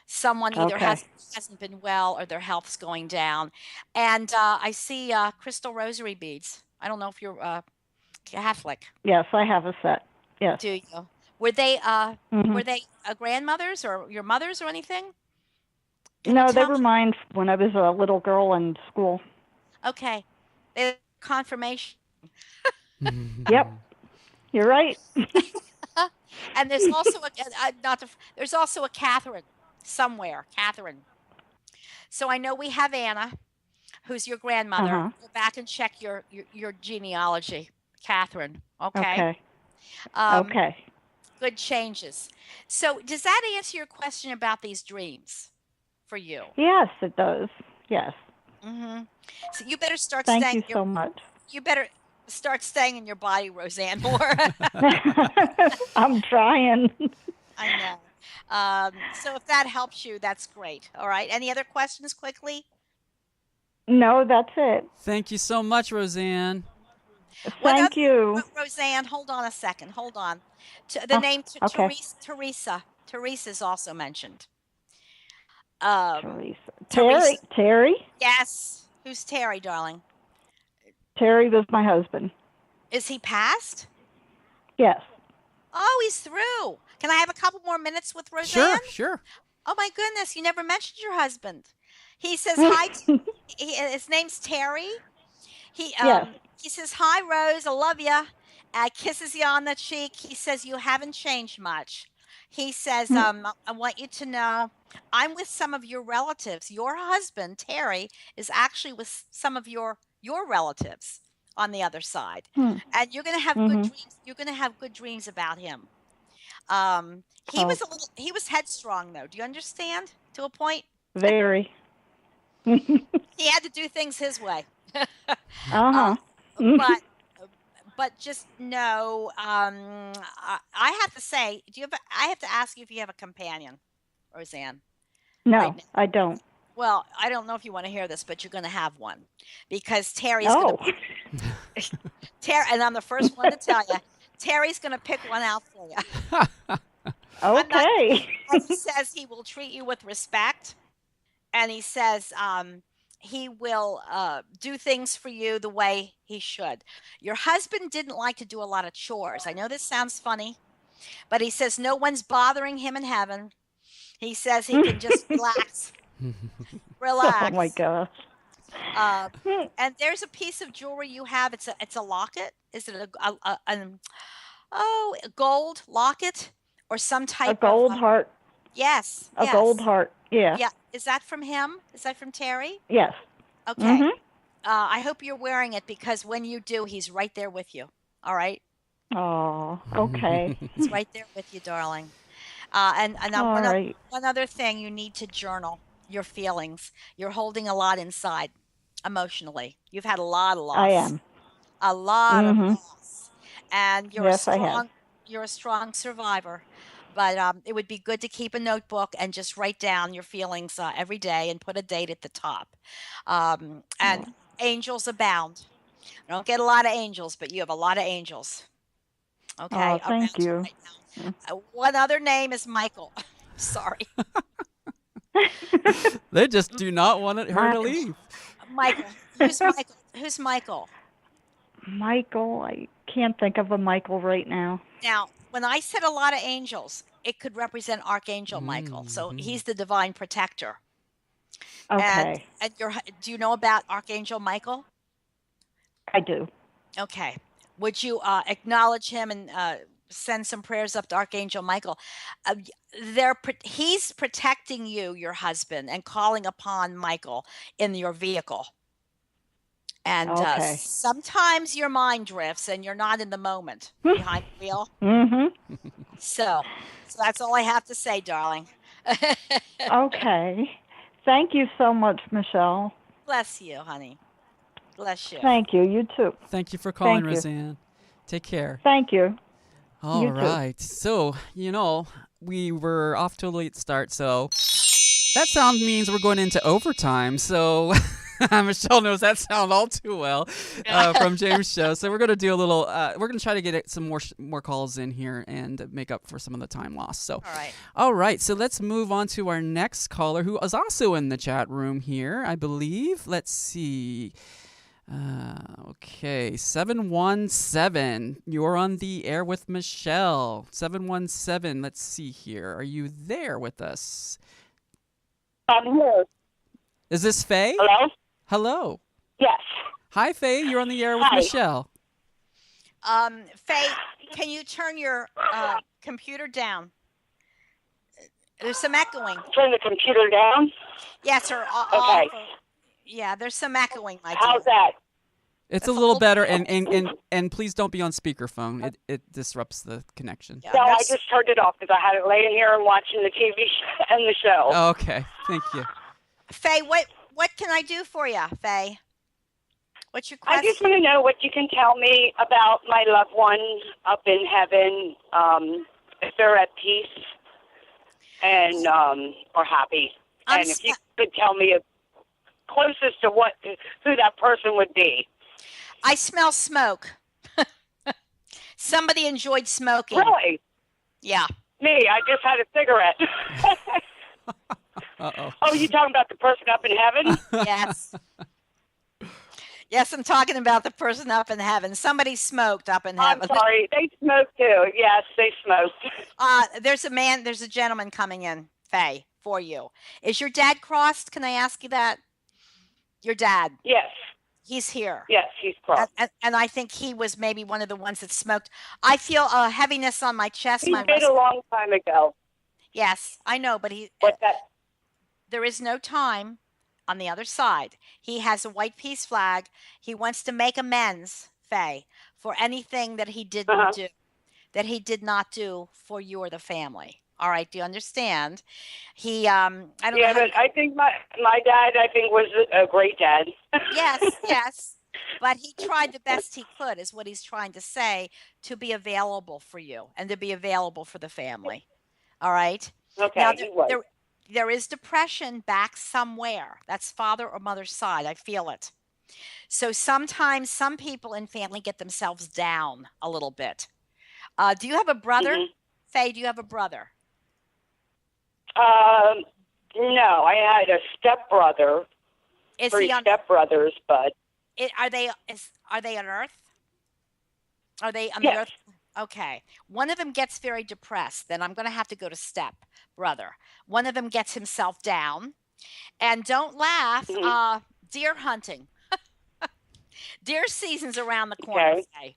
Someone either hasn't been well or their health's going down. And I see crystal rosary beads. I don't know if you're Catholic. Yes, I have a set. Yes. Do you? Were they grandmothers or your mothers or anything? No, they were mine when I was a little girl in school. Okay. Confirmation. Yep. You're right. And there's also there's also a Catherine somewhere. Catherine. So I know we have Anna, who's your grandmother. Go back and check your genealogy. Catherine. Okay. Okay. Good changes. So does that answer your question about these dreams for you? Yes, it does. Yes. So you better start Thank staying. you so much. You better start staying in your body, Roseanne, more. I'm trying. I know. So if that helps you, that's great. All right. Any other questions quickly? No, that's it. Thank you so much, Roseanne. Thank you. Roseanne, hold on a second. Hold on. The name Teresa. Teresa is also mentioned. Teresa. Terry? Yes. Who's Terry, darling? Terry was my husband. Is he passed? Yes. Oh, he's through. Can I have a couple more minutes with Roseanne? Sure. Oh, my goodness. You never mentioned your husband. He says hi. His name's Terry. Yes. He says, hi, Rose. I love you. Kisses you on the cheek. He says, you haven't changed much. He says, I want you to know I'm with some of your relatives. Your husband, Terry, is actually with some of your relatives on the other side. And you're going to have good dreams. You're going to have good dreams about him. He was headstrong, though. Do you understand? To a point? Very. He had to do things his way. But just know, I have to say, I have to ask you if you have a companion, Roseanne. No, right now. I don't. Well, I don't know if you want to hear this, but you're going to have one because Terry's going to. And I'm the first one to tell you, Terry's going to pick one out for you. Okay. And he says he will treat you with respect, and he says he will do things for you the way he should. Your husband didn't like to do a lot of chores. I know this sounds funny, but he says no one's bothering him in heaven. He says he can just relax. Relax. Oh my gosh. And there's a piece of jewelry you have. It's a locket. Is it a gold locket or some type of gold heart? Yes. A gold heart. Yeah. Yeah. Is that from him? Is that from Terry? Yes. Okay. I hope you're wearing it because when you do, he's right there with you. All right. Oh. Okay. He's right there with you, darling. And one other thing, you need to journal your feelings. You're holding a lot inside emotionally. You've had a lot of loss. I am. A lot of loss. And you're a strong survivor. But it would be good to keep a notebook and just write down your feelings every day and put a date at the top. And angels abound. I don't get a lot of angels, but you have a lot of angels. Okay. Oh, thank you. Right now. One other name is Michael. Sorry. They just do not want her to leave. Michael. Who's Michael? Who's Michael? Michael, I can't think of a Michael right now. Now, when I said a lot of angels, it could represent Archangel Michael. So he's the divine protector. Okay. And do you know about Archangel Michael? I do. Okay. Would you acknowledge him and send some prayers up to Archangel Michael? He's protecting you, your husband, and calling upon Michael in your vehicle. And Okay. sometimes your mind drifts and you're not in the moment behind the wheel. Mm-hmm. So that's all I have to say, darling. Okay. Thank you so much, Michelle. Bless you, honey. Bless you. Thank you. You too. Thank you for calling, Thank you. Roseanne. Take care. Thank you. All You too. right. So, we were off to a late start, so that sound means we're going into overtime. So Michelle knows that sound all too well from James' show. So we're going to do a little, we're going to try to get some more calls in here and make up for some of the time lost. So, all right. So let's move on to our next caller, who is also in the chat room here, I believe. Let's see. Okay, 717. You're on the air with Michelle. 717. Let's see here. Are you there with us? I'm here. Is this Faye? Hello? Hello. Yes. Hi, Faye. You're on the air with Hi. Michelle. Faye, can you turn your computer down? There's some echoing. Turn the computer down? Yes, or Okay. Yeah, there's some echoing, my dear. How's that? It's a little better, and please don't be on speakerphone. It disrupts the connection. Yeah, No, I just turned it off because I had it laying here and watching the TV and the show. Okay, thank you. Faye, what can I do for you, Faye? What's your I question? just want to know what you can tell me about my loved ones up in heaven, if they're at peace and or happy. And if you could tell me closest to who that person would be. I smell smoke. Somebody enjoyed smoking. Really? Yeah. Me, I just had a cigarette. Uh-oh. Oh, you talking about the person up in heaven? Yes. Yes, I'm talking about the person up in heaven. Somebody smoked up in heaven. I'm sorry. They smoke too. Yes, they smoked. There's a gentleman coming in, Faye, for you. Is your dad crossed? Can I ask you that? Your dad. Yes. He's here. Yes, he's crossed. And I think he was maybe one of the ones that smoked. I feel a heaviness on my chest. He did a long time ago. Yes, I know, but there is no time on the other side. He has a white peace flag. He wants to make amends, Faye, for anything that he didn't do, that he did not do for you or the family. All right, do you understand? He, I don't know. Yeah, but I think my dad, was a great dad. Yes. But he tried the best he could, is what he's trying to say, to be available for you and to be available for the family. All right? Okay, now, there is depression back somewhere. That's father or mother's side. I feel it. So sometimes some people in family get themselves down a little bit. Do you have a brother? Mm-hmm. Faye, do you have a brother? No, I had a stepbrother. Three stepbrothers, but are they on Earth? Are they on the Earth? Okay. One of them gets very depressed. Then I'm going to have to go to step brother. One of them gets himself down, and don't laugh. Deer hunting. Deer season's around the corner. Okay.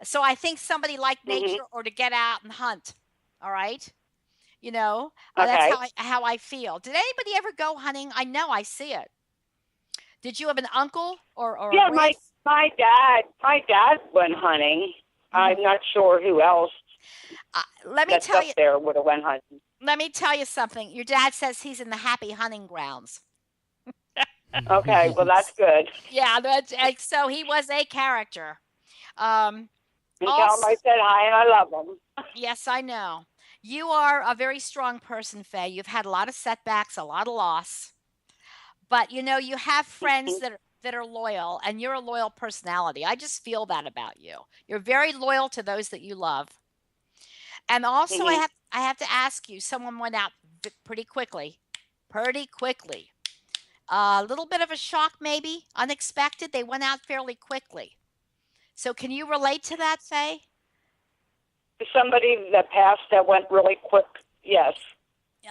So I think somebody liked nature or to get out and hunt. All right. That's how I feel. Did anybody ever go hunting? I know I see it. Did you have an uncle or yeah, a my dad went hunting. I'm not sure who else. Let me tell you, there would have went hunting. Let me tell you something. Your dad says he's in the happy hunting grounds. Okay, well that's good. Yeah, so he was a character. Tell him I said hi and I love him. Yes, I know. You are a very strong person, Faye. You've had a lot of setbacks, a lot of loss. But, you have friends that are loyal, and you're a loyal personality. I just feel that about you. You're very loyal to those that you love. And also, I have to ask you, someone went out pretty quickly. A little bit of a shock, maybe unexpected. They went out fairly quickly. So can you relate to that, Faye? Somebody that passed that went really quick. Yes.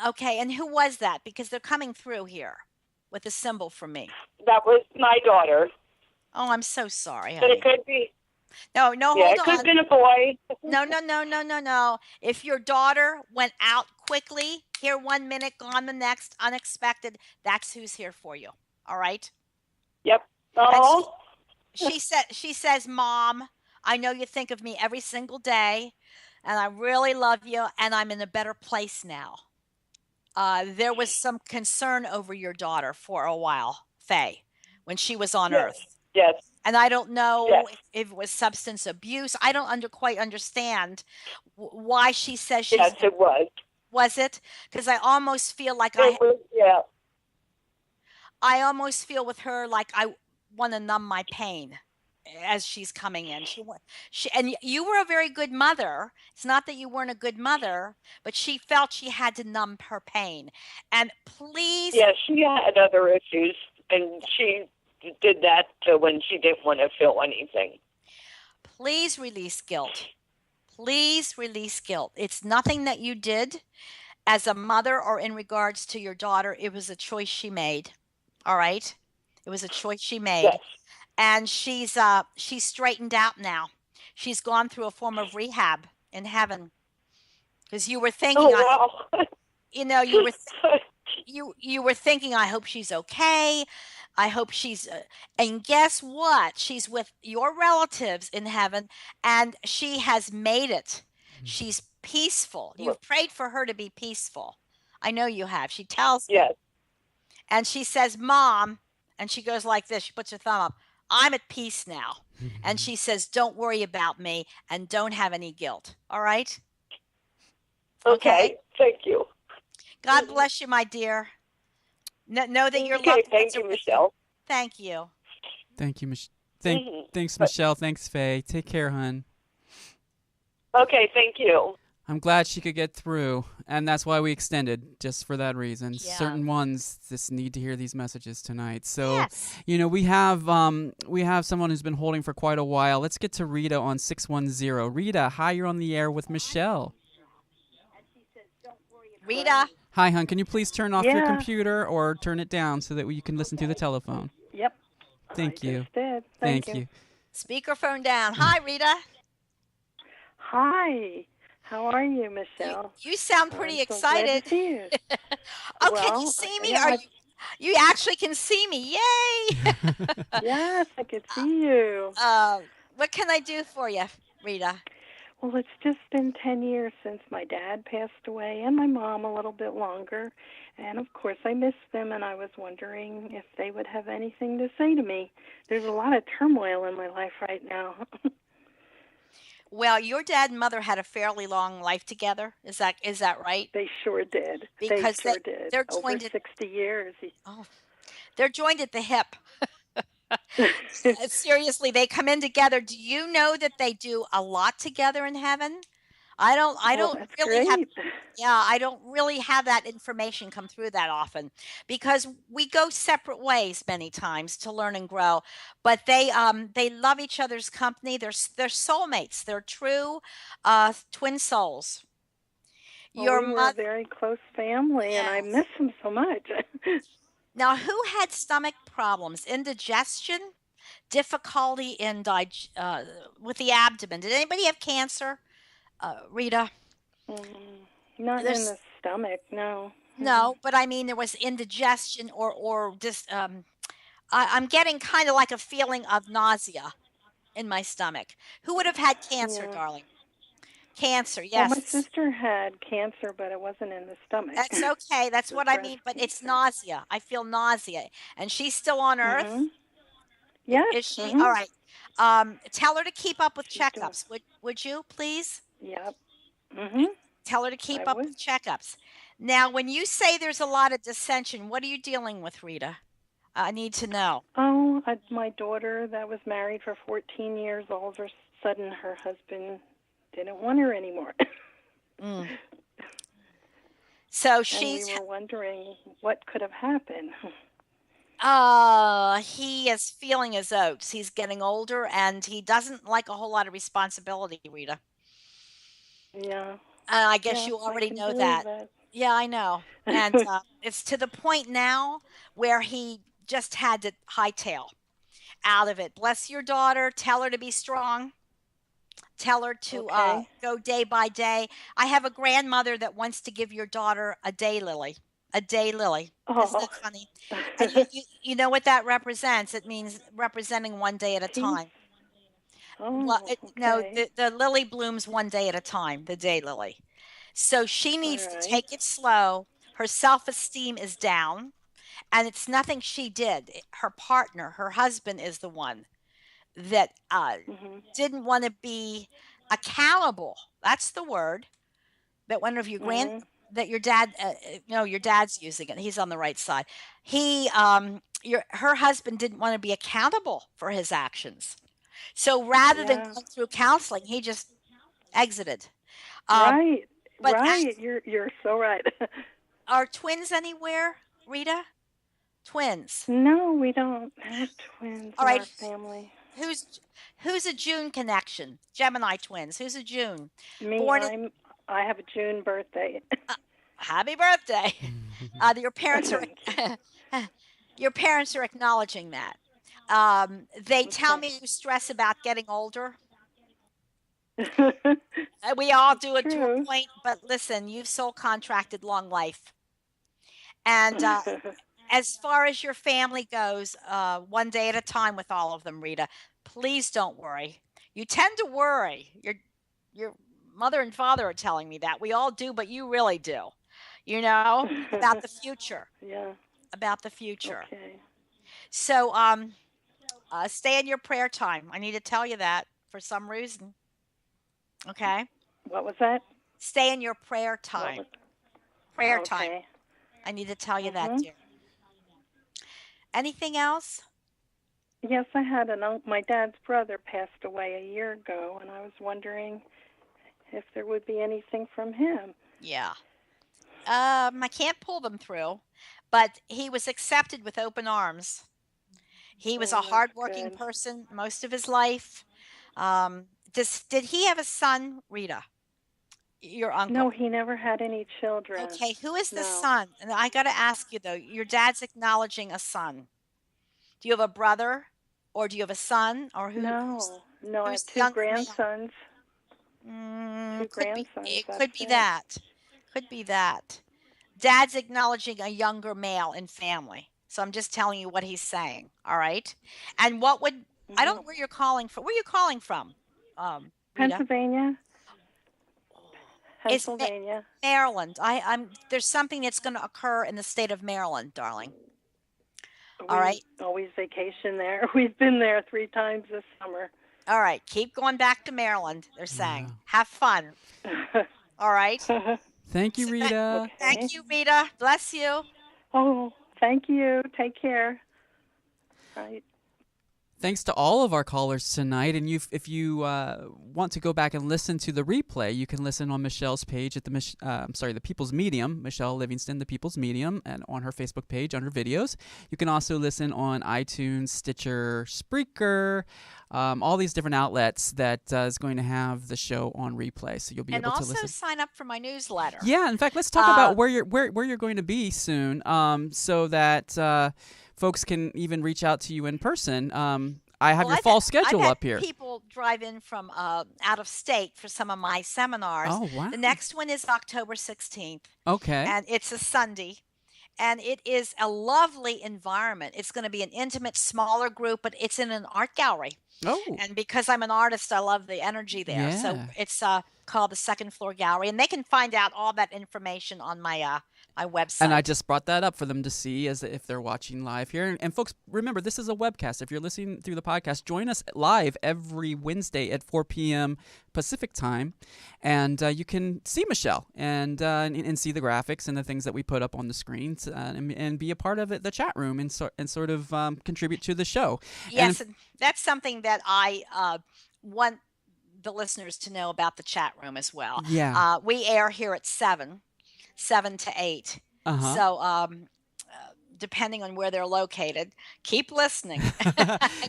Okay, and who was that? Because they're coming through here with a symbol for me. That was my daughter. Oh, I'm so sorry, But honey. it could be. No, Yeah, hold it could have on. been a boy. No. If your daughter went out quickly, here 1 minute, gone the next, unexpected, that's who's here for you. All right? Yep. And Oh. she says, Mom, I know you think of me every single day, and I really love you, and I'm in a better place now. There was some concern over your daughter for a while, Faye, when she was on Earth. Yes. And I don't know Yes. if it was substance abuse. I don't quite understand why she says she's. Yes, it was. Was it? Because I almost feel like Yeah. I almost feel with her like I want to numb my pain as she's coming in. And you were a very good mother. It's not that you weren't a good mother, but she felt she had to numb her pain. And please. Yeah, she had other issues, and she did that when she didn't want to feel anything. Please release guilt. Please release guilt. It's nothing that you did as a mother or in regards to your daughter. It was a choice she made. All right? It was a choice she made. Yes. And she's straightened out now. She's gone through a form of rehab in heaven. Because you were thinking, oh, wow. You were thinking, I hope she's okay. I hope she's, and guess what? She's with your relatives in heaven, and she has made it. She's peaceful. You've prayed for her to be peaceful. I know you have. She tells me. Yes. And she says, Mom, and she goes like this. She puts her thumb up. I'm at peace now. And she says, don't worry about me and don't have any guilt. All right? Okay. Thank you. God bless you, my dear. Know that you're loved. Okay, thank you, Michelle. Thank you. Thank you, Thanks, Michelle. Thanks, Faye. Take care, hon. Okay, thank you. I'm glad she could get through, and that's why we extended, just for that reason. Yeah. Certain ones just need to hear these messages tonight. So, Yes. we have someone who's been holding for quite a while. Let's get to Rita on 610. Rita, hi, you're on the air with Michelle. Rita. Hi, hon. Can you please turn off your computer or turn it down so that you can listen through the telephone? Yep. Thank you. Just did. Thank you. Speakerphone down. Hi, Rita. Hi. How are you, Michelle? You sound pretty excited. So glad to see you. Oh, well, can you see me? Yeah, you actually can see me. Yay! Yes, I could see you. What can I do for you, Rita? Well, it's just been 10 years since my dad passed away and my mom a little bit longer. And, of course, I miss them, and I was wondering if they would have anything to say to me. There's a lot of turmoil in my life right now. Well, your dad and mother had a fairly long life together. Is that right? They sure did. Because they sure did. They're over joined 60 years. Oh, they're joined at the hip. Seriously, they come in together. Do you know that they do a lot together in heaven? I don't that's really have. great. Yeah, I don't really have that information come through that often because we go separate ways many times to learn and grow. But they love each other's company. They're soulmates. They're true twin souls. Well, we were a very close family, and I miss them so much. Now, who had stomach problems, indigestion, difficulty in with the abdomen? Did anybody have cancer, Rita? Not in the stomach, no. No, but I mean there was indigestion or just I'm getting kind of like a feeling of nausea in my stomach. Who would have had cancer, darling? Cancer, yes. Well, my sister had cancer, but it wasn't in the stomach. That's okay. That's what I mean. But it's nausea. I feel nausea. And she's still on Earth? Mm-hmm. Yes. Is she? Mm-hmm. All right. Tell her to keep up with checkups. Would you, please? Yep. Mm-hmm. Tell her to keep up with checkups. Now, when you say there's a lot of dissension, what are you dealing with, Rita? I need to know. Oh, my daughter that was married for 14 years, all of a sudden her husband didn't want her anymore. So we were wondering what could have happened. He is feeling his oats. He's getting older and he doesn't like a whole lot of responsibility, Rita. Yeah. I guess Yeah, you I already can know believe that. that. Yeah, I know. And it's to the point now where he just had to hightail out of it. Bless your daughter. Tell her to be strong. Tell her to Okay. go day by day. I have a grandmother that wants to give your daughter a day lily. A day lily. Isn't Oh. that funny? And you know what that represents? It means representing one day at a Peace. time. Well, Oh, no, okay. the lily blooms one day at a time, the day lily. So she All needs to right. take it slow. Her self-esteem is down, and it's nothing she did. Her partner, her husband, is the one that Mhm. didn't want to be accountable. That's the word that one of your Mhm. that your dad, no, your dad's using it. He's on the right side. He, her husband didn't want to be accountable for his actions. So rather than Yeah. going through counseling, he just exited. Um, Right. but Right. You're so right. are twins anywhere, Rita? Twins. No, we don't have twins All in right. our family. Who's who's a June connection? Gemini twins. Who's a June? Me, Born in, I have a June birthday. uh, happy birthday. Your parents are Thank you. your parents are acknowledging that. They tell Okay. me you stress about getting older. We all do it to a True. point, but listen, you've soul contracted long life. And as far as your family goes, one day at a time with all of them, Rita. Please don't worry. You tend to worry. Your mother and father are telling me that. We all do, but you really do. You know, about the future, Yeah. about the future. Okay. So, stay in your prayer time. I need to tell you that for some reason. Okay, What was that? stay in your prayer What time. was? Prayer time. Okay. I need to tell you that, Mhm. dear. Anything else? Yes, I had an uncle. My dad's brother passed away a year ago, and I was wondering if there would be anything from him. Yeah. I can't pull them through, but he was accepted with open arms. He was a Oh, that's hardworking good. person most of his life. Did he have a son, Rita? Your No, uncle? he never had any children. Okay, who is the No. son? And I got to ask you though, your dad's acknowledging a son. Do you have a brother, or do you have a son, or No. No, I who's have the two younger male? grandsons. Two Could be. grandsons, It that's could be it. that. Could be that. Dad's acknowledging a younger male in family. So I'm just telling you what he's saying. All right. And what would I don't Mhm. know where you're calling from. Where are you calling from, Rita? Pennsylvania? Is Pennsylvania. Maryland. I'm there's something that's going to occur in the state of Maryland, darling. All We right. always vacation there. We've been there 3 times this summer. All right. Keep going back to Maryland, they're saying. Have fun. All right. Thank you, So Rita. Okay. thank you, Rita. Bless you. Oh, thank you. Take care. Right. Thanks to all of our callers tonight. And if you want to go back and listen to the replay, you can listen on Michelle's page at the People's Medium, Michele Livingston, the People's Medium, and on her Facebook page under videos. You can also listen on iTunes, Stitcher, Spreaker, all these different outlets that is going to have the show on replay. So you'll be And able to also listen. sign up for my newsletter. Yeah, in fact, let's talk about where you're going to be soon, so that folks can even reach out to you in person. I have your fall schedule I've had up here. people drive in from out of state for some of my seminars. Oh, wow. The next one is October 16th, Okay. and it's a Sunday. And it is a lovely environment. It's going to be an intimate, smaller group, but it's in an art gallery. Oh. And because I'm an artist, I love the energy there. So Yeah. it's called the Second Floor Gallery, and they can find out all that information on my my website. And I just brought that up for them to see as if they're watching live here. And folks, remember, this is a webcast. If you're listening through the podcast, join us live every Wednesday at 4 p.m. Pacific time. And you can see Michele and see the graphics and the things that we put up on the screens and be a part of it, the chat room and sort of contribute to the show. Yes, and that's something that I want the listeners to know about the chat room as well. Yeah. We air here at 7 to 8. Uh-huh. So depending on where they're located. Keep listening.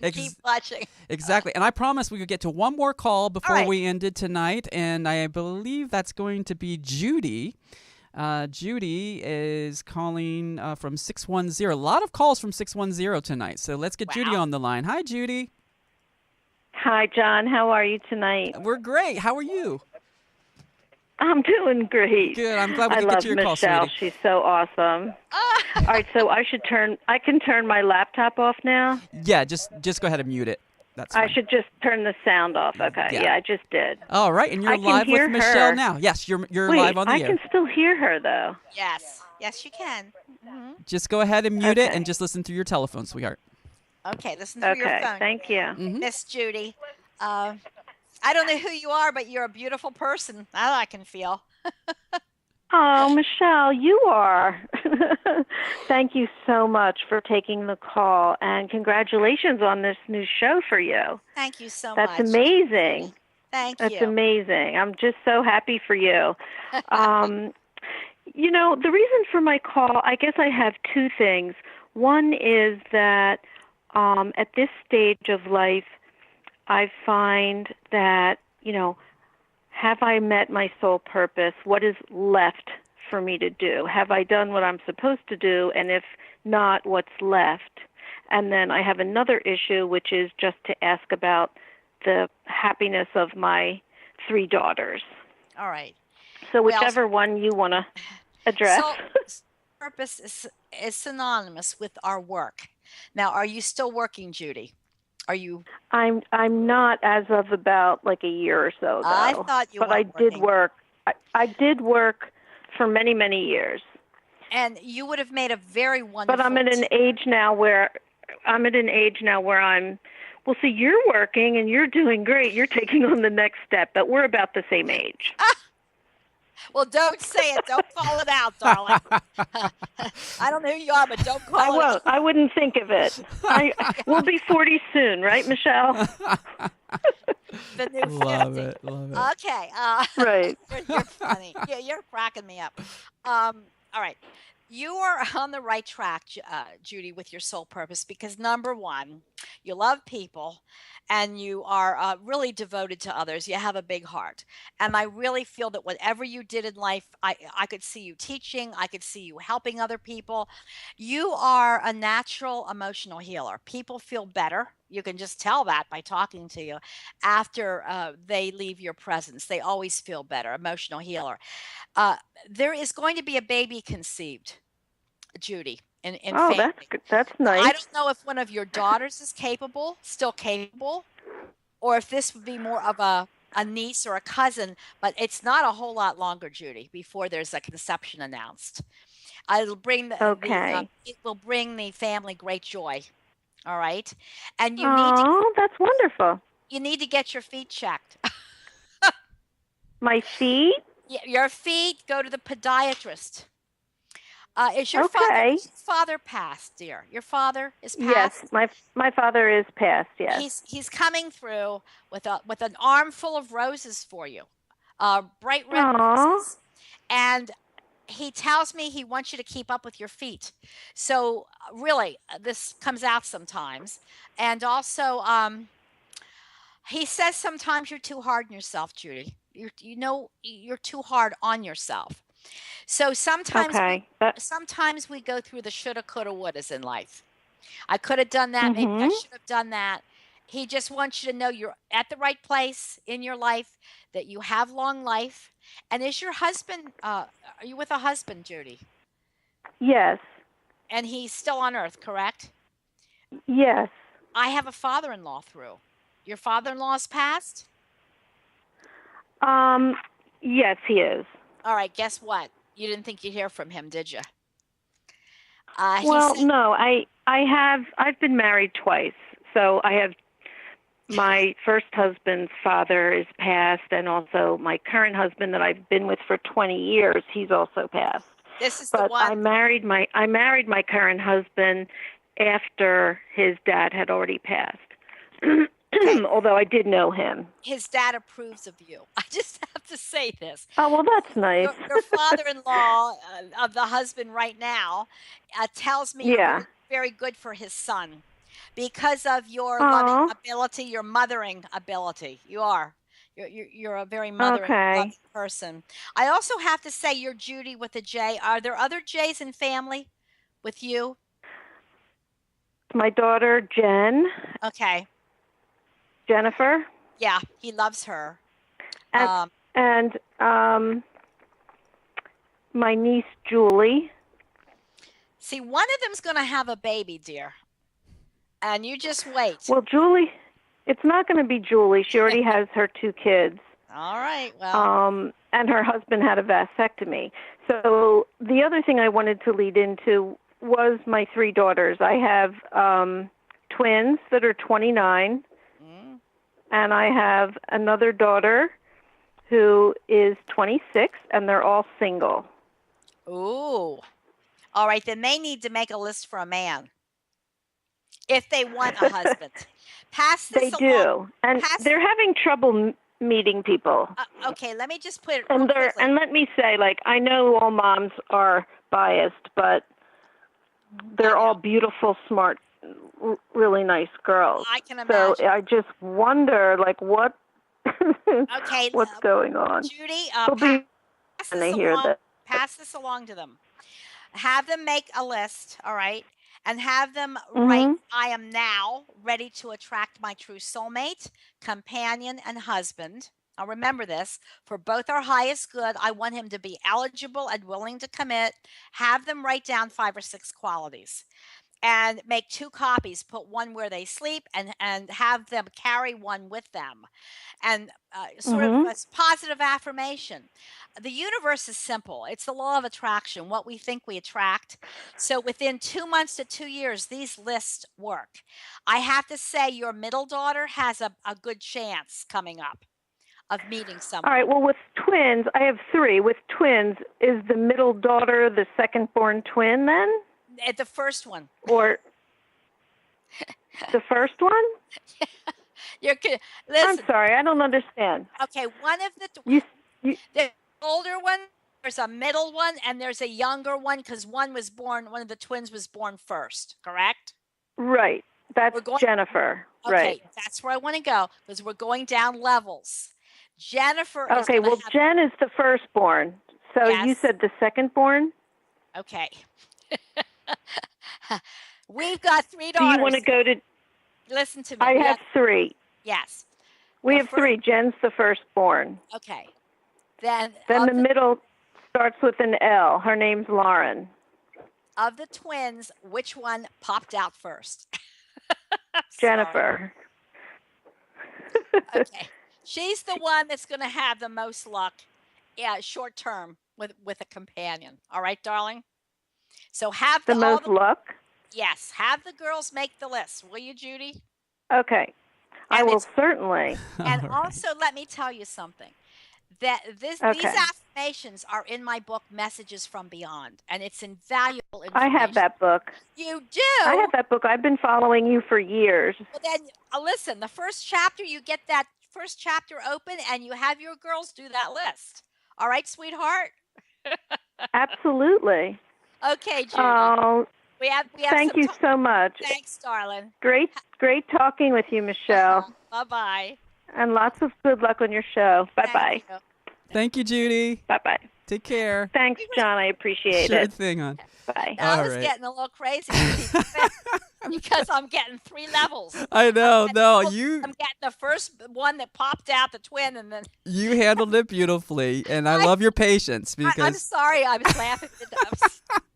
Keep watching. Exactly. And I promised we could get to one more call before right. we ended tonight, and I believe that's going to be Judy. Judy is calling from 610. A lot of calls from 610 tonight, so let's get Judy on the line. Hi, Judy. Hi, John. How are you tonight? We're great. How are you? I'm doing great. Good. I'm glad we I could love get to your Michelle. call, sweetie. She's so awesome. All right, so I can turn my laptop off now? Yeah, just go ahead and mute it. That's fine. I should just turn the sound off. Okay, yeah, I just did. All right, and you're I live can hear with Michelle her. now. Yes, you're Wait, live on the air. I can still hear her, though. Yes, you can. Just go ahead and mute it and just listen through your telephone, sweetheart. Okay, listen through your phone. Okay, thank you. Miss Judy. I don't know who you are, but you're a beautiful person. That I can feel. Oh, Michelle, you are. Thank you so much for taking the call, and congratulations on this new show for you. Thank you so much. That's amazing. Thank you. That's amazing. I'm just so happy for you. You know, the reason for my call, I guess I have two things. One is that at this stage of life, I find that, you know, have I met my soul purpose? What is left for me to do? Have I done what I'm supposed to do? And if not, what's left? And then I have another issue, which is just to ask about the happiness of my 3 daughters. All right. So whichever one you want to address. So, purpose is synonymous with our work. Now, are you still working, Judy? Are you? I'm not as of about like a year or so, though. I thought you were. But I did work. I did work for many, many years. And you would have made a very wonderful. But I'm at an age now where I'm. Well, see, you're working and you're doing great. You're taking on the next step, but we're about the same age. Well, don't say it. Don't call it out, darling. I don't know who you are, but don't call it out. I won't. I wouldn't think of it. We'll be 40 soon, right, Michelle? The new 50. Love it. Okay. Right. You're funny. Yeah, you're cracking me up. All right. You are on the right track, Judy, with your soul purpose because, number one, you love people and you are really devoted to others. You have a big heart. And I really feel that whatever you did in life, I could see you teaching. I could see you helping other people. You are a natural emotional healer. People feel better. You can just tell that by talking to you after they leave your presence. They always feel better, emotional healer. There is going to be a baby conceived, Judy, in oh, family. that's nice. I don't know if one of your daughters is still capable, or if this would be more of a niece or a cousin, but it's not a whole lot longer, Judy, before there's a conception announced. It'll bring it will bring the family great joy. All right, and that's wonderful. You need to get your feet checked. My feet? Your feet. Go to the podiatrist. Is your father passed, dear? Your father is passed. Yes, my father is passed. Yes, he's coming through with an armful of roses for you, bright red roses, and he tells me he wants you to keep up with your feet. So really, this comes out sometimes, and also he says sometimes you're too hard on yourself, Judy. You're too hard on yourself. So sometimes we go through the shoulda, coulda, wouldas in life. I could have done that. Maybe I should have done that. He just wants you to know you're at the right place in your life, that you have long life. And is your husband, are you with a husband, Judy? Yes. And he's still on earth, correct? Yes. I have a father-in-law through. Your father-in-law's passed? Yes, he is. All right, guess what? You didn't think you'd hear from him, did you? No, I've been married twice. So I have my first husband's father is passed, and also my current husband that I've been with for 20 years, he's also passed. This is the one. I married my current husband after his dad had already passed. although I did know him. His dad approves of you. I just have to say this. Oh, well, that's nice. Your father-in-law of the husband right now tells me you're Yeah. very good for his son because of your loving ability, your mothering ability. You are. You're a very mothering loving person. I also have to say you're Judy with a J. Are there other J's in family with you? My daughter, Jen. Okay. Jennifer. Yeah, he loves her. And my niece, Julie. See, one of them's going to have a baby, dear. And you just wait. Well, Julie, it's not going to be Julie. She already has her 2 kids. All right. Well. And her husband had a vasectomy. So the other thing I wanted to lead into was my 3 daughters. I have twins that are 29. And I have another daughter who is 26, and they're all single. Ooh. All right, then they need to make a list for a man if they want a husband. Pass this along. They do, and they're having trouble meeting people. Okay, let me just put it and quickly. And let me say, like, I know all moms are biased, but they're all beautiful, smart, really nice girls. I can imagine. So I just wonder, like, what's going on? Judy, pass this along to them. Have them make a list, all right, and have them write, I am now ready to attract my true soulmate, companion, and husband. Now remember this, for both our highest good, I want him to be eligible and willing to commit. Have them write down 5 or 6 qualities. And make 2 copies, put one where they sleep and have them carry one with them. And sort of a positive affirmation. The universe is simple. It's the law of attraction, what we think we attract. So within 2 months to 2 years, these lists work. I have to say your middle daughter has a good chance coming up of meeting someone. All right, well, with twins, I have 3. With twins, is the middle daughter the second-born twin then? The first one. Or the first one? Listen. I'm sorry, I don't understand. Okay, one of the older one, there's a middle one, and there's a younger one because one of the twins was born first, correct? Right. That's Jennifer. Okay, right. That's where I want to go because we're going down levels. Jennifer is okay, well, Jen is the firstborn. So you said the secondborn? Okay. We've got 3 daughters. Do you want to go to... Listen to me. I have 3. Yes. We have 3. Jen's the firstborn. Okay. Then the middle starts with an L. Her name's Lauren. Of the twins, which one popped out first? Jennifer. Okay. She's the one that's going to have the most luck short term with a companion. All right, darling? So have the most luck? Yes. Have the girls make the list. Will you, Judy? Okay. I will certainly. And also, let me tell you something. These affirmations are in my book, Messages from Beyond, and it's invaluable information. I have that book. You do? I have that book. I've been following you for years. Well, then, listen, the first chapter, you get that first chapter open, and you have your girls do that list. All right, sweetheart? Absolutely. Okay, Judy. Oh, we have thank you so much. Thanks, darling. Great talking with you, Michelle. Bye-bye. And lots of good luck on your show. Bye-bye. Thank you, Judy. Bye-bye. Take care. Thanks, John. I appreciate sure it. Sure thing, hon. Bye. I was getting a little crazy because I'm getting 3 levels. I know. I'm getting the first one that popped out, the twin, and then... You handled it beautifully, and I love your patience because... I'm sorry. I was laughing.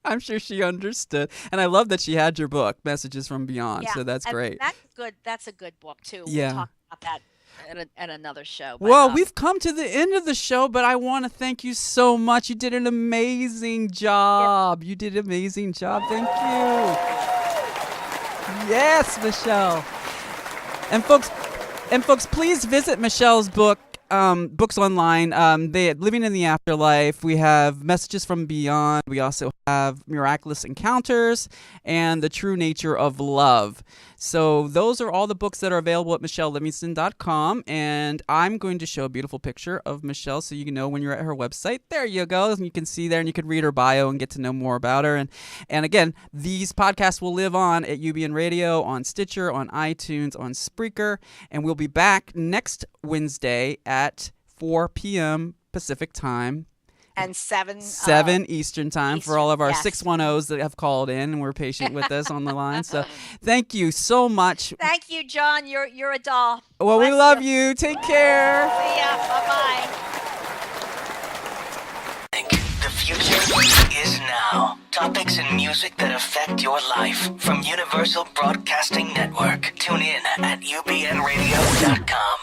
I'm sure she understood. And I love that she had your book, Messages from Beyond, so that's great. That's good. That's a good book, too. Yeah. We'll talk about that at another show. But, well, we've come to the end of the show, but I want to thank you so much. You did an amazing job. Yep. You did an amazing job. Thank you. Yes, Michelle. And folks, please visit Michelle's book, books online. They Living in the Afterlife. We have Messages from Beyond. We also have Miraculous Encounters and The True Nature of Love. So those are all the books that are available at michellelivingston.com. And I'm going to show a beautiful picture of Michele so you can know when you're at her website. There you go. And you can see there and you can read her bio and get to know more about her. And again, these podcasts will live on at UBN Radio, on Stitcher, on iTunes, on Spreaker. And we'll be back next Wednesday at 4 p.m. Pacific time. And 7 Eastern time for all of our 610s that have called in and were patient with us on the line. So thank you so much. Thank you, John. You're a doll. Well, we love you. Take care. See ya. Bye-bye. The future is now. Topics and music that affect your life from Universal Broadcasting Network. Tune in at ubnradio.com.